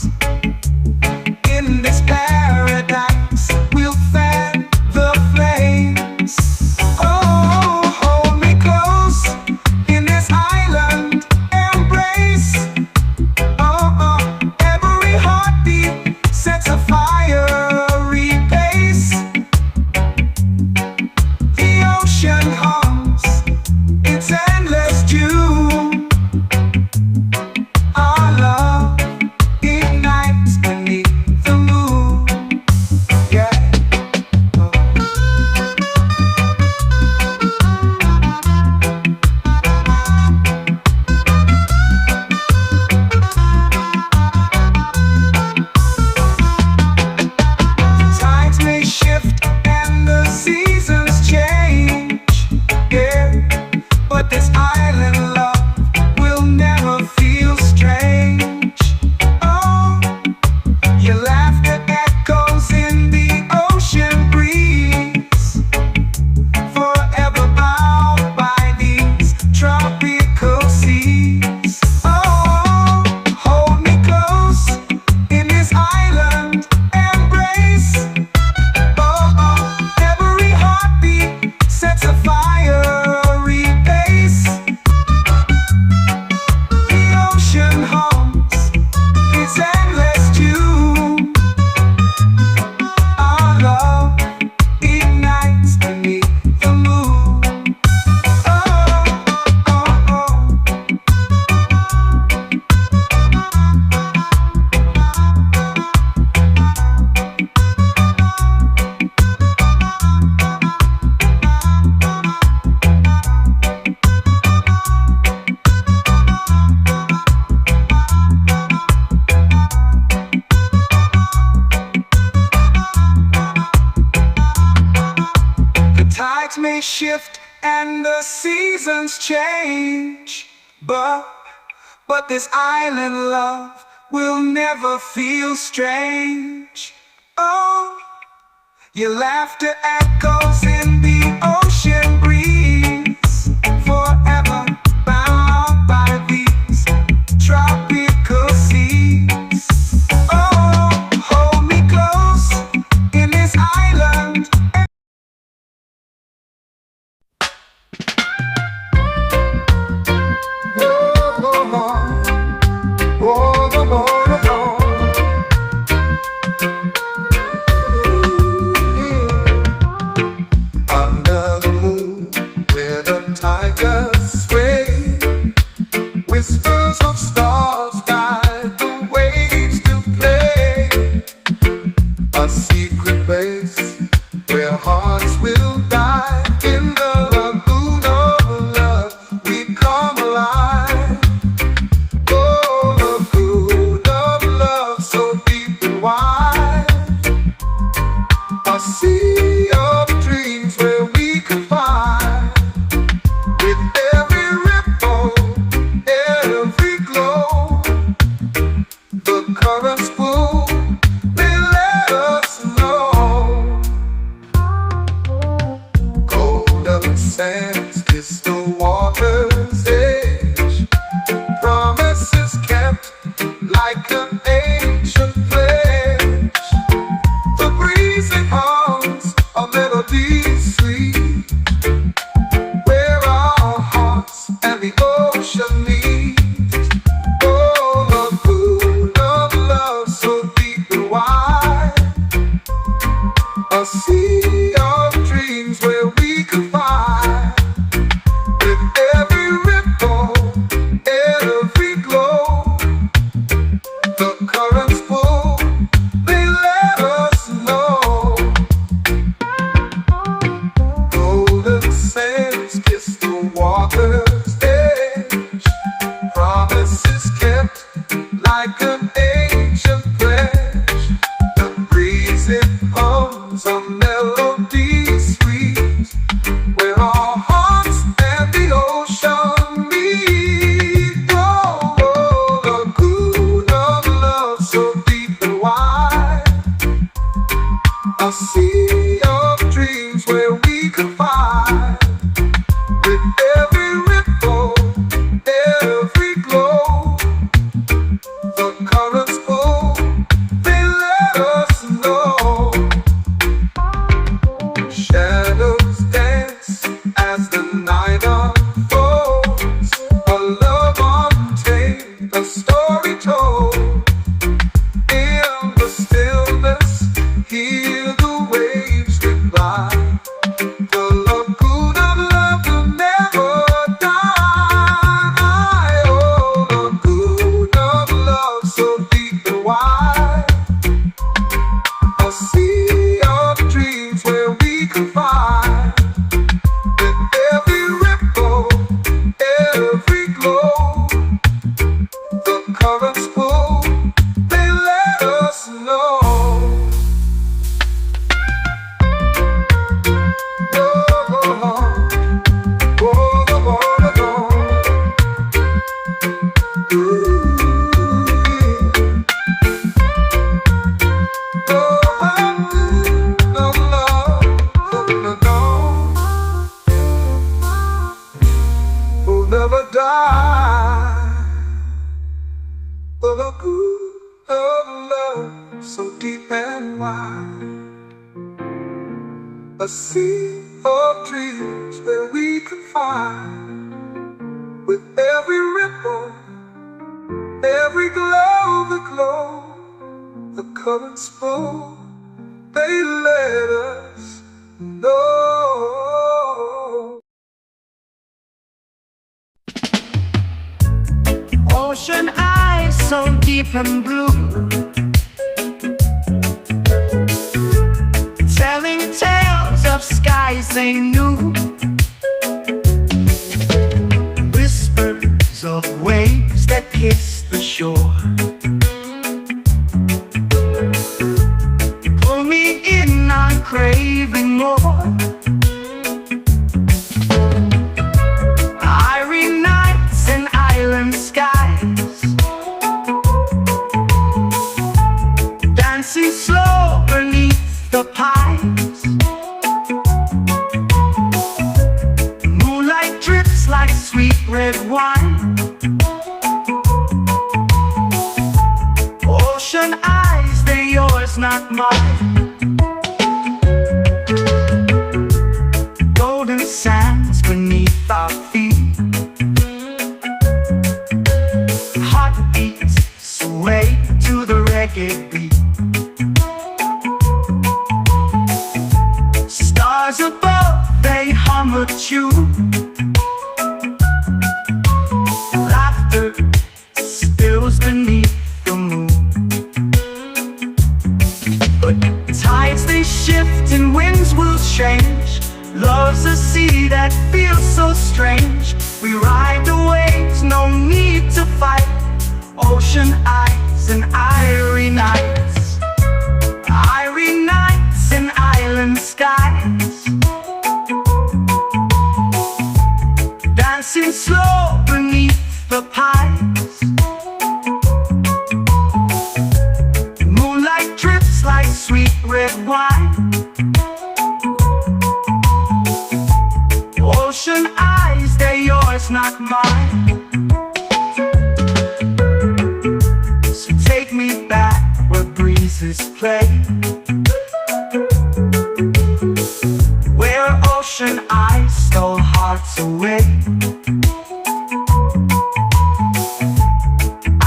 may shift and the seasons change, but this island love will never feel strange. Oh, your laughter echoes in the ocean breeze, forever bound by these tropical seas. Oh, hold me close in this island. Under the moon, where the tigers sway, whispers of stars guide the waves to play. A secret place where hearts will die. In the lagoon of love, we come alive. Oh, lagoon of love, so deep and wide. A sea of dreams where we can find. With every ripple, every glow, the currents pull, they let us know. Golden sands kiss the water's edge. Promises kept like an ancient pledge. The breeze it hums, a melody sweet, where our hearts and the ocean meet. Oh, lagoon of love, so deep and wide. A sea of dreams where we can find. With every ripple, every glow, the currents pull, they let us know. Golden sands kiss the water's edge. Promises kept like an ancient pledge. The breeze it hums, a melody sweet, where our hearts and the ocean meet. Oh, lagoon of love, so deep and wide. A sea of dreams where we can find. With every ripple, every glow, the currents pull, they let us know. Shadows dance as the night unfolds. A love untamed, a story told. In the stillness, hear the waves reply. The lagoon of love will never die. Oh, lagoon of love, so deep and wide. A sea of dreams where we can find. With every ripple, every glow, the currents pull, they let us know. Will never die. The lagoon of love, so deep and wide. A sea of dreams where we can find. With every ripple, every glow, the currents pull, they let us know. Ocean eyes so deep and blue, telling tales of skies they knew. Whispers of waves that kiss the shore. Pull me in, I'm craving more. Ocean eyes, they're yours, not mine. Golden sands beneath our feet. Heartbeats sway to the reggae beat. Stars above, they hum a tune. Laughter spills beneath the moon. But tides they shift and winds will change. Love's a sea that feels so strange. We ride the waves, no need to fight. Ocean eyes and irie nights. Irie nights and island skies. Dancing slow beneath the pines. Moonlight drips like sweet red wine. Ocean eyes, they're yours, not mine. So take me back where breezes play, where ocean eyes stole hearts away.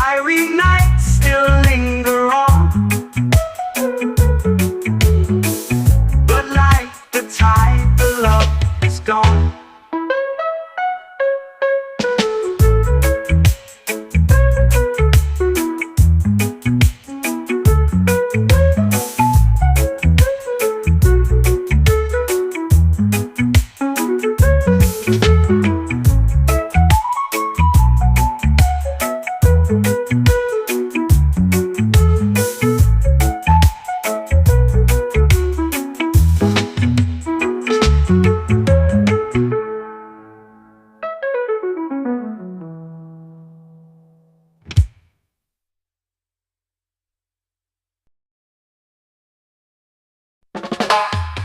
Irie nights still linger on, but like the tide, the love is gone.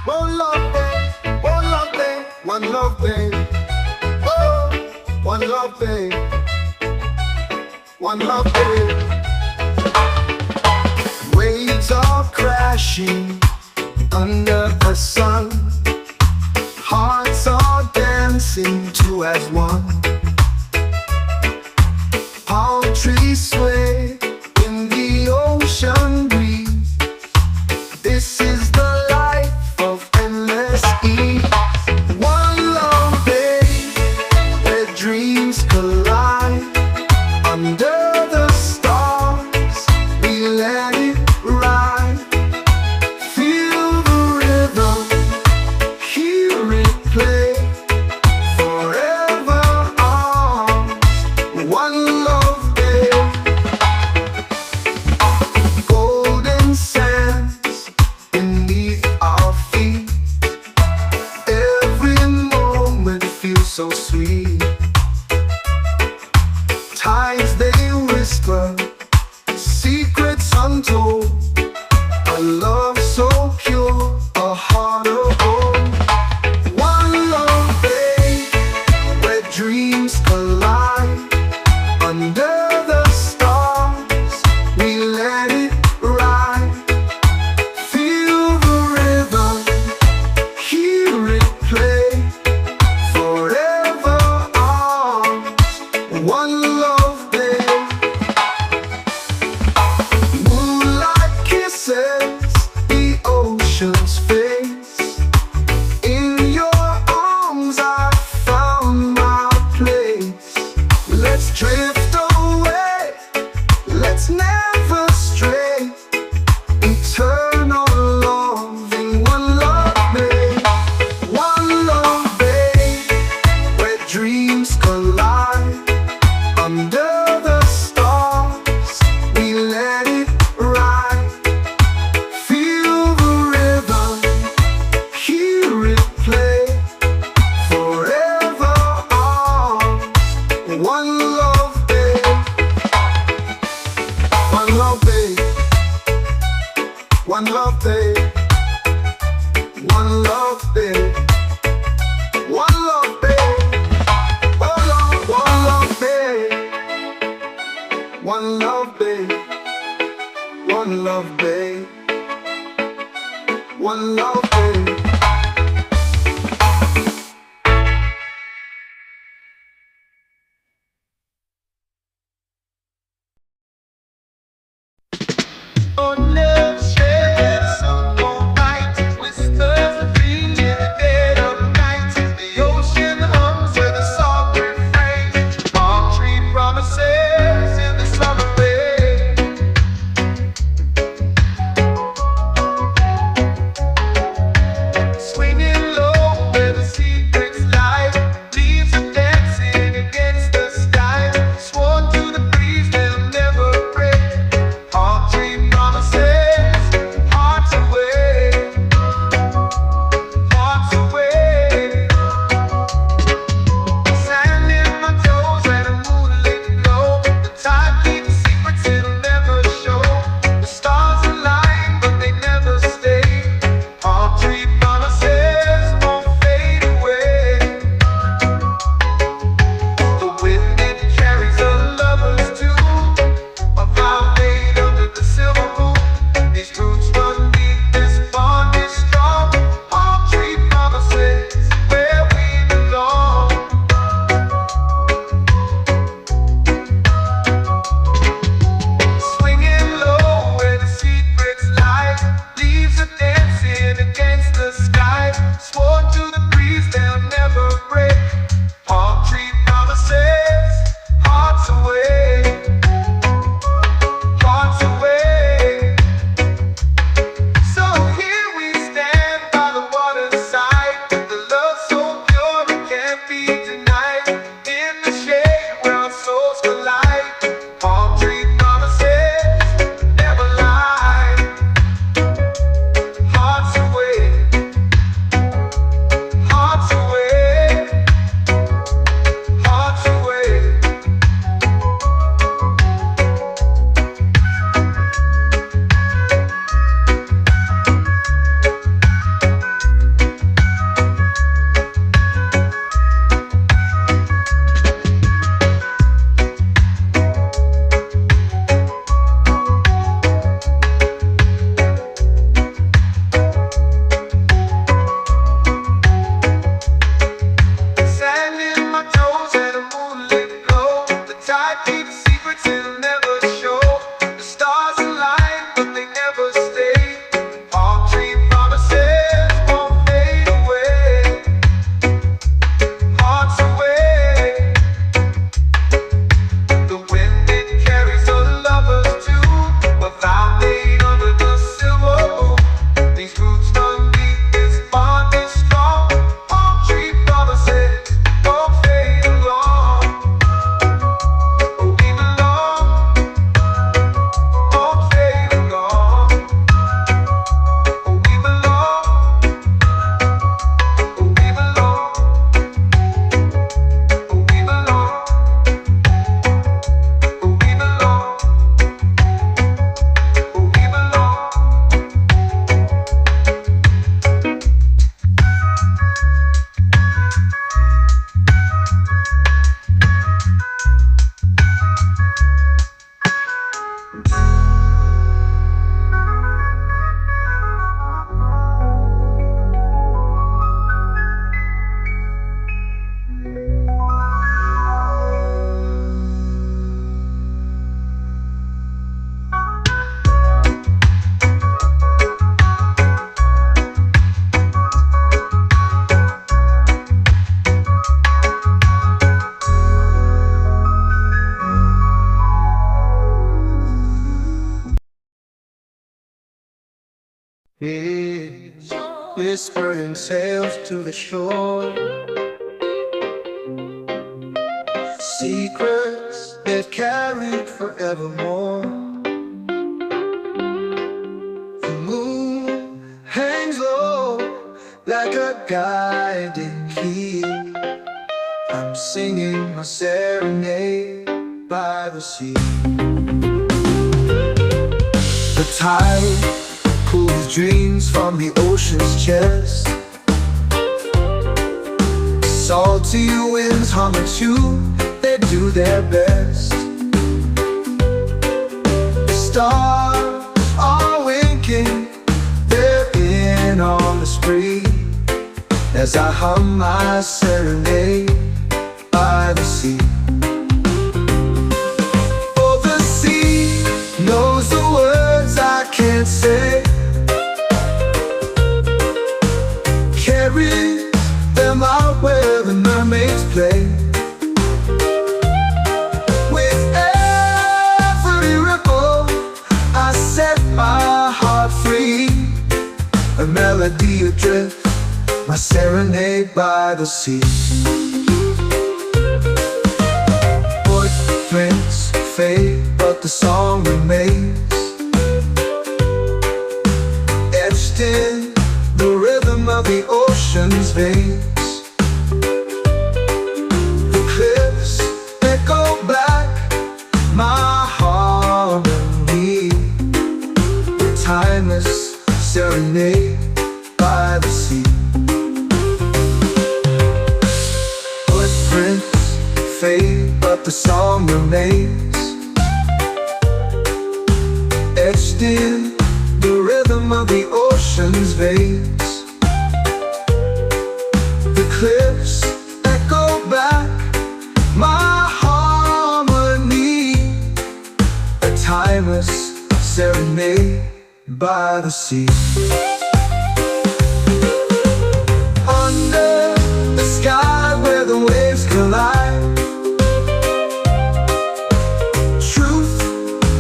One love, babe, one love, babe, one love, babe. Oh, one love, babe, one love, babe. Waves are crashing under the sun. Hearts are dancing two as one. Palm trees sway in the ocean breeze. This is the life of endless ease. One love, babe, where dreams collide. Under the stars, we let it ride. Feel the rhythm, hear it play. Forever ours, one love, babe. Golden sands beneath our feet. Every moment feels so sweet. Tides they whisper, secrets untold. A love so pure, a heart of gold. One love, babe, where dreams collide. Under the stars, we let it ride. Feel the rhythm, hear it play. Forever ours, one love, babe. Moonlight kisses the ocean's face. In your arms I found my place. Let's drift away, let's never stray. Eternal love in one love, babe. One love, babe, where dreams collide. Under the stars, we let it ride. Feel the rhythm, hear it play. Forever ours, one love, babe. One love, babe. One love, babe. One love, babe. One love, babe. One love, babe. One love, babe. One love, babe. One love, babe. It's whispering sails to the shore, secrets that carried forevermore. The moon hangs low like a guiding key. I'm singing my serenade by the sea. The tide pulls dreams from the ocean's chest. Salty winds hum a tune, they do their best. The stars as I hum my serenade by the sea. Oh, the sea knows the words I can't say, carries them out where the mermaids play. With every ripple I set my heart free, a melody adrift, my serenade by the sea. Footprints fade, but the song remains, etched in the rhythm of the ocean's veins. The cliffs echo back my harmony, a timeless serenade by the sea. Footprints fade, but the song remains, etched in the rhythm of the ocean's veins. The cliffs echo back my harmony, a timeless serenade by the sea. Under the sky where the waves collide, truth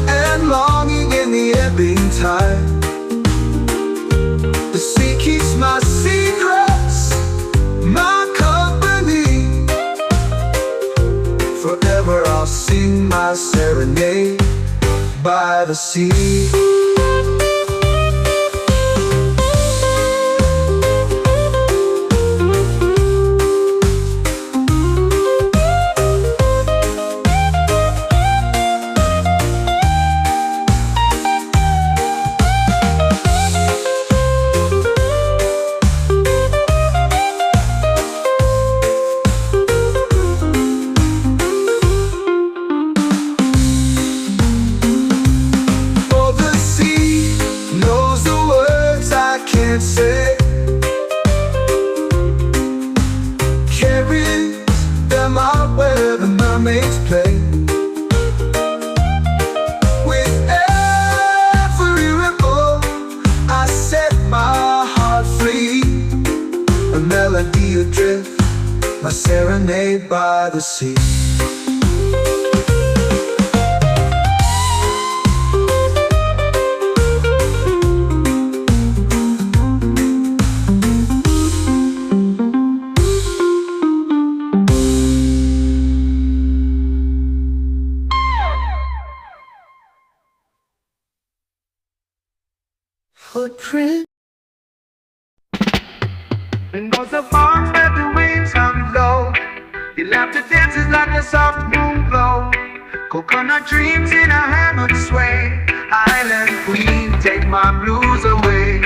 and longing in the ebbing tide. The sea keeps my secrets, my company. Forever I'll sing my serenade by the sea. Say, carries them out where the mermaids play. With every ripple I set my heart free, a melody adrift, my serenade by the sea. Footprint. And goes the farm where the waves come low. Your laughter dances like a soft moon glow. Coconut dreams in a hammock sway. Island queen, take my blues away.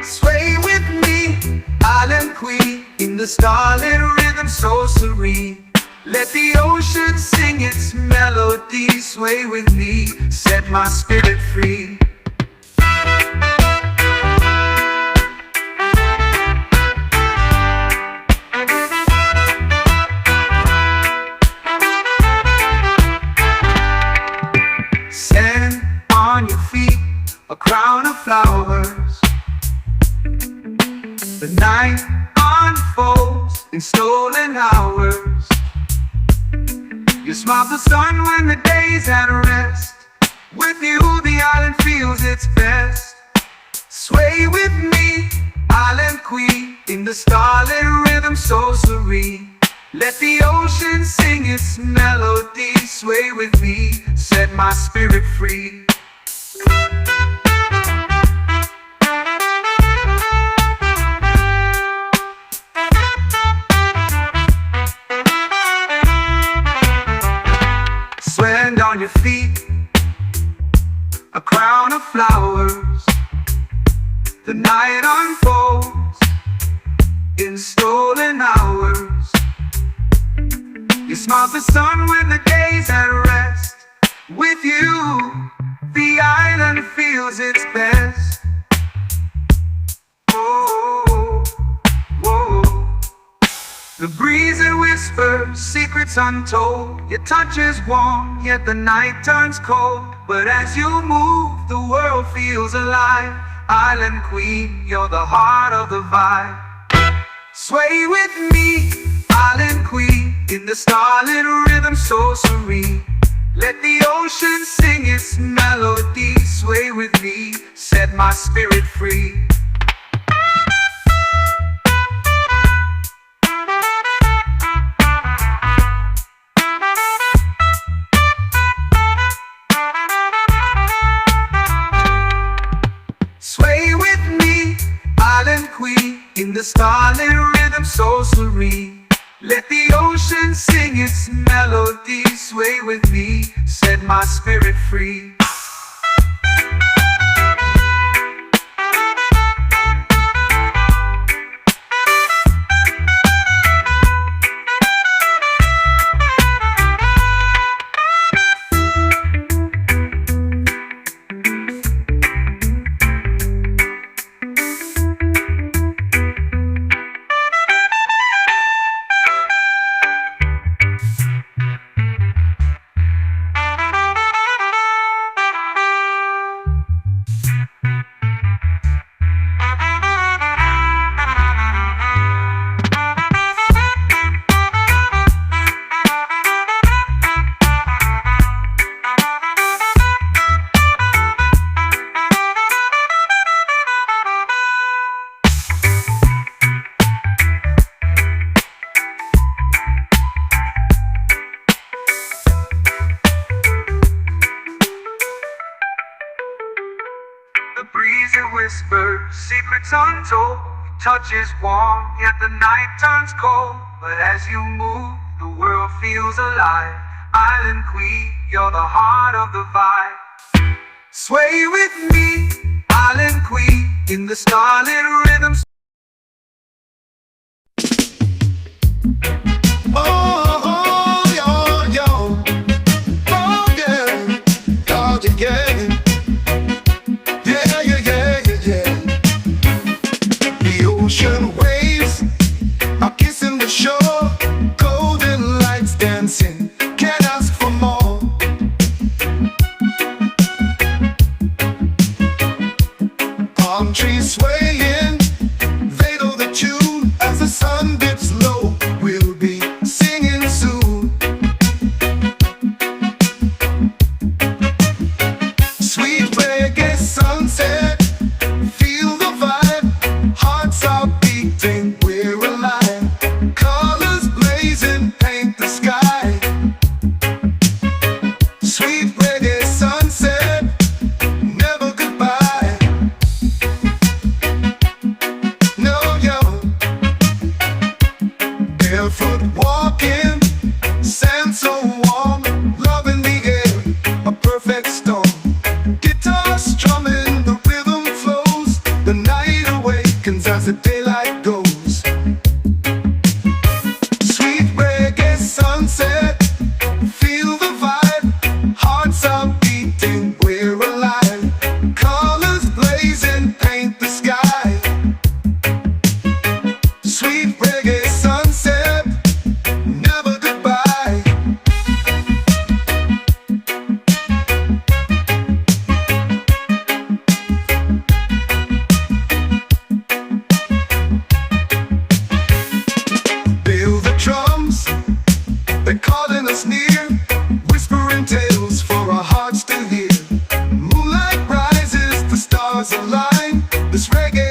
Sway with me, island queen, in the starlit rhythm so serene. Let the ocean sing its melody. Sway with me, set my spirit free. Stand on your feet, a crown of flowers. The night unfolds in stolen hours. You smile the sun when the day's at rest. With you the island feels its best. Sway with me, island queen, in the starlit rhythm so serene. Let the ocean sing its melody. Sway with me, set my spirit free. Stand on your feet, a crown of flowers. The night unfolds in stolen hours. You smile the sun when the day's at rest. With you, the island feels its best. Oh, whoa. whisper secrets untold. Your touch is warm, yet the night turns cold. But as you move, the world feels alive. Island queen, you're the heart of the vibe. Sway with me, island queen, in the starlit rhythm so serene. Let the ocean sing its melody. Sway with me, set my spirit free. Sway with me, island queen, in the starlit rhythm so serene. Let the ocean sing its melody. Sway with me, set my spirit free. The breeze it whispers, secrets untold. Touch is warm, yet the night turns cold. But as you move, the world feels alive. Island queen, you're the heart of the vibe. Sway with me, island queen, in the starlit rhythm. Oh, yo, yo. Oh, yeah. Oh, yeah. Yeah, yeah, yeah, yeah, yeah. The ocean waves are kissing the shore. Golden lights dancing. Can't ask for more. Palm trees swaying. They know the tune as the sun dips low. We'll be singing soon. Sweet reggae sunset, feel the vibe. Hearts are beating, we're alive. Colors blazing, paint the sky. Sweet reggae sunset, never goodbye. No, yo. Barefoot walking, sand so warm, love in the air, a perfect storm. Guitar strumming, the rhythm flows, the night awakens as the daylight goes. Sweet reggae sunset, feel the vibe, hearts are beating, we're alive. Colors blazing, paint the sky. Sweet reggae sunset, never goodbye. Feel the drums, they're calling us near, whispering tales for our hearts to hear. Moonlight rises, the stars align. This reggae